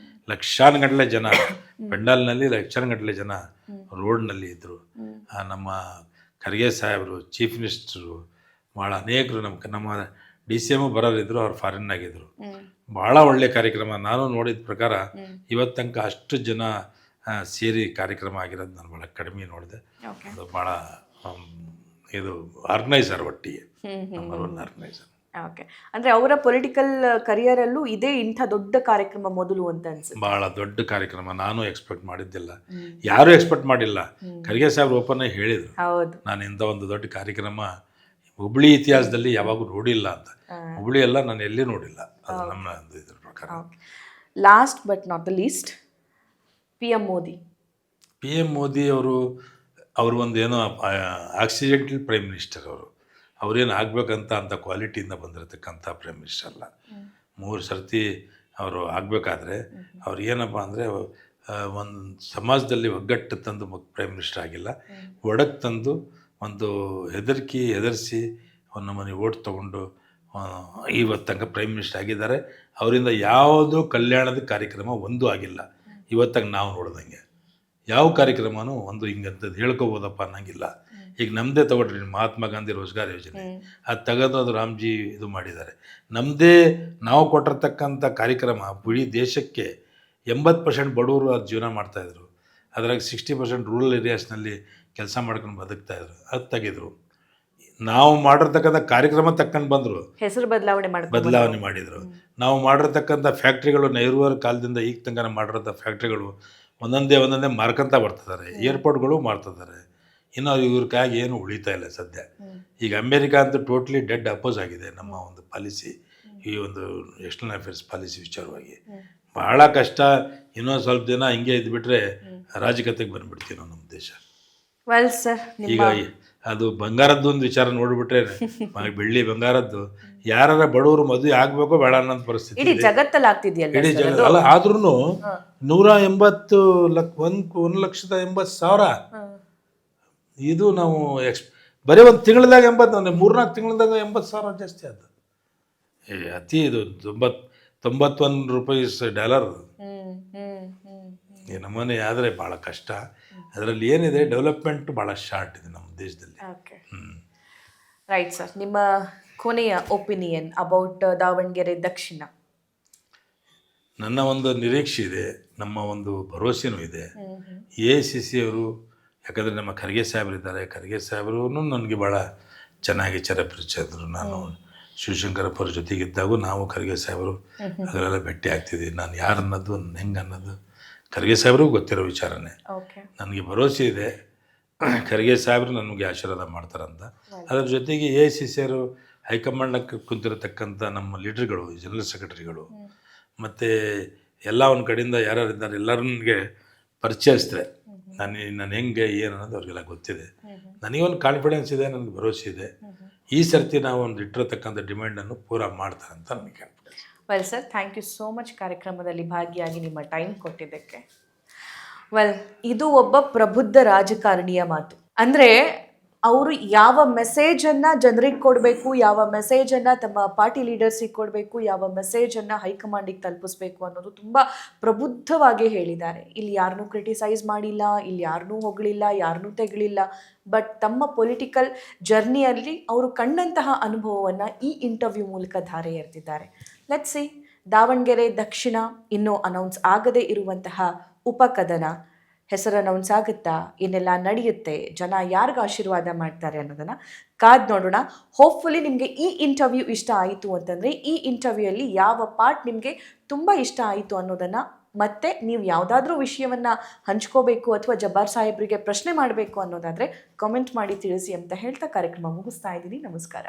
ಲಕ್ಷಾನುಗಟ್ಟಲೆ ಜನ ಪೆಂಡಾಲ್ನಲ್ಲಿ, ಲಕ್ಷಾನುಗಟ್ಟಲೆ ಜನ ರೋಡ್ನಲ್ಲಿ ಇದ್ದರು. ನಮ್ಮ ಖರ್ಗೆ ಸಾಹೇಬರು, ಚೀಫ್ ಮಿನಿಸ್ಟರು, ಭಾಳ ಅನೇಕರು, ನಮ್ಮ DCM ಬರೋರಿದ್ದರು, ಅವ್ರು ಫಾರಿನ್ನಾಗಿದ್ದರು. ಭಾಳ ಒಳ್ಳೆಯ ಕಾರ್ಯಕ್ರಮ. ನಾನು ನೋಡಿದ ಪ್ರಕಾರ ಇವತ್ತು ತನಕ ಅಷ್ಟು ಜನ ಸೇರಿ ಕಾರ್ಯಕ್ರಮ ಆಗಿರೋದು ನಾನು ಭಾಳ ಕಡಿಮೆ ನೋಡಿದೆ. ಅದು ಭಾಳ ಇದು ಆರ್ಗನೈಸರ್, ಒಟ್ಟಿಗೆ ನಂಬರ್ 1 ಆರ್ಗನೈಸರ್. ಓಕೆ. ಅಂದರೆ ಅವರ ಪೊಲಿಟಿಕಲ್ ಕರಿಯರಲ್ಲೂ ಇದೇ ಇಂಥ ದೊಡ್ಡ ಕಾರ್ಯಕ್ರಮ ಮೊದಲು ಅಂತ ಅನ್ಸುತ್ತೆ. ಭಾಳ ದೊಡ್ಡ ಕಾರ್ಯಕ್ರಮ, ನಾನು ಎಕ್ಸ್ಪೆಕ್ಟ್ ಮಾಡಿದ್ದಿಲ್ಲ, ಯಾರೂ ಎಕ್ಸ್ಪೆಕ್ಟ್ ಮಾಡಿಲ್ಲ. ಖರ್ಗೆ ಸಾಹೇಬ್ರು ಓಪನ್ ಆಗಿ ಹೇಳಿದರು, ನಾನು ಇಂಥ ಒಂದು ದೊಡ್ಡ ಕಾರ್ಯಕ್ರಮ ಹುಬ್ಳಿ ಇತಿಹಾಸದಲ್ಲಿ ಯಾವಾಗೂ ನೋಡಿಲ್ಲ ಅಂತ. ಹುಬ್ಳಿ ಎಲ್ಲ ನಾನು ಎಲ್ಲಿ ನೋಡಿಲ್ಲ, ಅದು ನಮ್ಮ ಇದ್ರ ಪ್ರಕಾರ. Last but not the least, PM Modi ಅವರು ಒಂದು ಏನೋ ಆಕ್ಸಿಡೆಂಟಲ್ ಪ್ರೈಮ್ ಮಿನಿಸ್ಟರ್. ಅವರೇನು ಆಗಬೇಕಂತ ಅಂತ ಕ್ವಾಲಿಟಿಯಿಂದ ಬಂದಿರತಕ್ಕಂಥ ಪ್ರೈಮ್ ಮಿನಿಸ್ಟರ್ ಅಲ್ಲ. 3 ಸರ್ತಿ ಅವರು ಆಗಬೇಕಾದ್ರೆ ಅವ್ರು ಏನಪ್ಪ ಅಂದರೆ ಒಂದು ಸಮಾಜದಲ್ಲಿ ಒಗ್ಗಟ್ಟು ತಂದು ಪ್ರೈಮ್ ಮಿನಿಸ್ಟರ್ ಆಗಿಲ್ಲ, ಒಡಕ್ಕೆ ತಂದು ಒಂದು ಹೆದರಿಸಿ ಒಂದು ನಮ್ಮನೆ ಓಟ್ ತೊಗೊಂಡು ಇವತ್ತು ತನಕ ಪ್ರೈಮ್ ಮಿನಿಸ್ಟರ್ ಆಗಿದ್ದಾರೆ. ಅವರಿಂದ ಯಾವುದೋ ಕಲ್ಯಾಣದ ಕಾರ್ಯಕ್ರಮ ಒಂದೂ ಆಗಿಲ್ಲ ಇವತ್ತಾಗ ನಾವು ನೋಡ್ದಂಗೆ. ಯಾವ ಕಾರ್ಯಕ್ರಮನೂ ಒಂದು ಹಿಂಗಂಥದ್ದು ಹೇಳ್ಕೋಬೋದಪ್ಪ ಅನ್ನಂಗಿಲ್ಲ. ಈಗ ನಮ್ಮದೇ ತಗೊಳ್ರಿ, ಮಹಾತ್ಮ ಗಾಂಧಿ ರೋಜ್ಗಾರ್ ಯೋಜನೆ, ಅದು ತೆಗೆದು ಅದು ರಾಮ್ಜಿ ಇದು ಮಾಡಿದ್ದಾರೆ. ನಮ್ಮದೇ ನಾವು ಕೊಟ್ಟಿರ್ತಕ್ಕಂಥ ಕಾರ್ಯಕ್ರಮ ಇಡೀ ದೇಶಕ್ಕೆ 80% ಬಡವರು ಅದು ಜೀವನ ಮಾಡ್ತಾಯಿದ್ರು. ಅದ್ರಾಗ 60% ರೂರಲ್ ಏರಿಯಾಸ್ನಲ್ಲಿ ಕೆಲಸ ಮಾಡ್ಕೊಂಡು ಬದುಕ್ತಾಯಿದ್ರು. ಅದು ತೆಗೆದರು. ನಾವು ಮಾಡಿರ್ತಕ್ಕಂಥ ಕಾರ್ಯಕ್ರಮ ತಕ್ಕಂಡು ಬಂದರು, ಹೆಸರು ಬದಲಾವಣೆ ಬದಲಾವಣೆ ಮಾಡಿದರು. ನಾವು ಮಾಡಿರ್ತಕ್ಕಂಥ ಫ್ಯಾಕ್ಟ್ರಿಗಳು ನೆಹರೂವರ ಕಾಲದಿಂದ ಈಗ ತನಕ ಮಾಡಿರೋಂಥ ಫ್ಯಾಕ್ಟ್ರಿಗಳು ಒಂದೊಂದೇ ಮಾರ್ಕಂತ ಬರ್ತಿದ್ದಾರೆ, ಏರ್ಪೋರ್ಟ್ಗಳು ಮಾಡ್ತಿದ್ದಾರೆ. ಇನ್ನು ಇವ್ರ ಕೈಯಾಗಿ ಏನು ಉಳಿತಾ ಇಲ್ಲ ಸದ್ಯ. ಈಗ ಅಮೇರಿಕಾ ಅಂತೂ ಟೋಟ್ಲಿ ಡೆಡ್ ಅಪೋಸ್ ಆಗಿದೆ ನಮ್ಮ ಒಂದು ಪಾಲಿಸಿ, ಈ ಒಂದು ಎಕ್ಸ್ಟರ್ನಲ್ ಅಫೇರ್ಸ್ ಪಾಲಿಸಿ ವಿಚಾರವಾಗಿ. ಭಾಳ ಕಷ್ಟ. ಇನ್ನೊಂದು ಸ್ವಲ್ಪ ದಿನ ಹಿಂಗೆ ಇದ್ಬಿಟ್ರೆ ರಾಜಕತೆಗೆ ಬಂದುಬಿಡ್ತೀವಿ ನಾವು ನಮ್ಮ ದೇಶ. ವೆಲ್ ಸರ್, ಈಗ ಅದು ಬಂಗಾರದ್ದು ಒಂದು ವಿಚಾರ ನೋಡಿಬಿಟ್ರೆ ಬೆಳ್ಳಿ ಬಂಗಾರದ್ದು ಯಾರ ಬಡವರು ಮದುವೆ ಆಗಬೇಕೋ ಬೇಡ ಅನ್ನೋ ಪರಿಸ್ಥಿತಿ ಇಡೀ ಜಗತ್ತಲ್ಲಿ ಆಗ್ತಿದೆಯಲ್ಲ. ಇಡೀ ಜಗತ್ತು ಅಲ್ಲ, ಆದ್ರೂ 180,000 ಇದು ನಾವು ಬರೀ ಒಂದು ತಿಂಗಳದಾಗ 3-4 ತಿಂಗಳದಾಗ 80,000 ಜಾಸ್ತಿ ಆದ. ಅತಿ ಇದು $91 ಈ ನಮ್ಮನೆ ಆದರೆ ಭಾಳ ಕಷ್ಟ. ಅದರಲ್ಲಿ ಏನಿದೆ ಡೆವಲಪ್ಮೆಂಟ್ ಭಾಳ ಶಾರ್ಟ್ ಇದೆ ನಮ್ಮ ದೇಶದಲ್ಲಿ. ರೈಟ್ ಸರ್, ನಿಮ್ಮ ಕೊನೆಯ ಒಪಿನಿಯನ್ ಅಬೌಟ್ ದಾವಣಗೆರೆ ದಕ್ಷಿಣ? ನನ್ನ ಒಂದು ನಿರೀಕ್ಷೆ ಇದೆ, ನಮ್ಮ ಒಂದು ಭರವಸೆನೂ ಇದೆ. AICC ಅವರು, ಯಾಕಂದರೆ ನಮ್ಮ ಖರ್ಗೆ ಸಾಹೇಬರಿದ್ದಾರೆ, ಖರ್ಗೆ ಸಾಹೇಬರು ನನಗೆ ಭಾಳ ಚೆನ್ನಾಗಿ ಪರಿಚಯಿದ್ರು. ನಾನು ಶಿವಶಂಕರಪ್ಪ ಅವ್ರ ಜೊತೆಗಿದ್ದಾಗೂ ನಾವು ಖರ್ಗೆ ಸಾಹೇಬರು ಅದರೆಲ್ಲ ಭೇಟಿ ಆಗ್ತಿದ್ವಿ. ನಾನು ಯಾರು ಅನ್ನೋದು, ಹೆಂಗೆ ಅನ್ನೋದು ಖರ್ಗೆ ಸಾಹೇಬ್ರಿಗೂ ಗೊತ್ತಿರೋ ವಿಚಾರನೇ. ನನಗೆ ಭರವಸೆ ಇದೆ ಖರ್ಗೆ ಸಾಹೇಬರು ನನಗೆ ಆಶೀರ್ವಾದ ಮಾಡ್ತಾರಂತ. ಅದರ ಜೊತೆಗೆ AICC ಅವರು ಹೈಕಮಾಂಡ್ಗೆ ಕುಂತಿರತಕ್ಕಂಥ ನಮ್ಮ ಲೀಡರ್ಗಳು, ಜನರಲ್ ಸೆಕ್ರೆಟರಿಗಳು ಮತ್ತು ಎಲ್ಲ ಒಂದು ಕಡೆಯಿಂದ ಯಾರ್ಯಾರಿದ್ದಾರೆ ಎಲ್ಲರೂ ನನಗೆ ಪರಿಚಯಿಸಿದ್ರೆ ನಾನು ಹೆಂಗೆ ಏನು ಅನ್ನೋದು ಅವ್ರಿಗೆಲ್ಲ ಗೊತ್ತಿದೆ. ನನಗೊಂದು ಕಾನ್ಫಿಡೆನ್ಸ್ ಇದೆ, ನನಗೆ ಭರವಸೆ ಇದೆ. ಈ ಸರ್ತಿ ನಾವು ಒಂದು ಇಟ್ಟಿರತಕ್ಕಂಥ ಡಿಮ್ಯಾಂಡನ್ನು ಪೂರಾ ಮಾಡ್ತಾರೆ ಅಂತ ನನಗೆ confidence. Well sir, thank you so much ಕಾರ್ಯಕ್ರಮದಲ್ಲಿ ಭಾಗಿಯಾಗಿ ನಿಮ್ಮ ಟೈಮ್ ಕೊಟ್ಟಿದ್ದಕ್ಕೆ. ವೆಲ್, ಇದು ಒಬ್ಬ ಪ್ರಬುದ್ಧ ರಾಜಕಾರಣಿಯ ಮಾತು. ಅಂದರೆ ಅವರು ಯಾವ ಮೆಸೇಜನ್ನು ಜನರಿಗೆ ಕೊಡಬೇಕು, ಯಾವ ಮೆಸೇಜನ್ನು ತಮ್ಮ ಪಾರ್ಟಿ ಲೀಡರ್ಸಿಗೆ ಕೊಡಬೇಕು, ಯಾವ ಮೆಸೇಜನ್ನು ಹೈಕಮಾಂಡಿಗೆ ತಲುಪಿಸ್ಬೇಕು ಅನ್ನೋದು ತುಂಬ ಪ್ರಬುದ್ಧವಾಗಿ ಹೇಳಿದ್ದಾರೆ. ಇಲ್ಲಿ ಯಾರನ್ನೂ ಕ್ರಿಟಿಸೈಸ್ ಮಾಡಿಲ್ಲ, ಇಲ್ಲಿ ಯಾರನ್ನೂ ಹೊಗಳಿಲ್ಲ, ಯಾರನ್ನೂ ತೆಗಳಿಲ್ಲ. ಬಟ್ ತಮ್ಮ ಪೊಲಿಟಿಕಲ್ ಜರ್ನಿಯಲ್ಲಿ ಅವರು ಕಂಡಂತಹ ಅನುಭವವನ್ನು ಈ ಇಂಟರ್ವ್ಯೂ ಮೂಲಕ ಧಾರೆ ಎರೆದಿದ್ದಾರೆ. ಲೆಟ್ಸ್ ಸಿ, ದಾವಣಗೆರೆ ದಕ್ಷಿಣ ಇನ್ನೂ ಅನೌನ್ಸ್ ಆಗದೇ ಇರುವಂತಹ ಉಪಕದನ ಹೆಸರು ಅನೌನ್ಸ್ ಆಗುತ್ತಾ, ಏನೆಲ್ಲ ನಡೆಯುತ್ತೆ, ಜನ ಯಾರಿಗ ಆಶೀರ್ವಾದ ಮಾಡ್ತಾರೆ ಅನ್ನೋದನ್ನು ಕಾದ್ ನೋಡೋಣ. ಹೋಪ್ಫುಲಿ ನಿಮಗೆ ಈ ಇಂಟರ್ವ್ಯೂ ಇಷ್ಟ ಆಯಿತು ಅಂತಂದರೆ ಈ ಇಂಟರ್ವ್ಯೂಯಲ್ಲಿ ಯಾವ ಪಾರ್ಟ್ ನಿಮಗೆ ತುಂಬ ಇಷ್ಟ ಆಯಿತು ಅನ್ನೋದನ್ನು, ಮತ್ತು ನೀವು ಯಾವುದಾದ್ರೂ ವಿಷಯವನ್ನು ಹಂಚ್ಕೋಬೇಕು ಅಥವಾ ಜಬ್ಬಾರ್ ಸಾಹೇಬ್ರಿಗೆ ಪ್ರಶ್ನೆ ಮಾಡಬೇಕು ಅನ್ನೋದಾದರೆ ಕಾಮೆಂಟ್ ಮಾಡಿ ತಿಳಿಸಿ ಅಂತ ಹೇಳ್ತಾ ಕಾರ್ಯಕ್ರಮ ಮುಗಿಸ್ತಾ ಇದ್ದೀನಿ. ನಮಸ್ಕಾರ.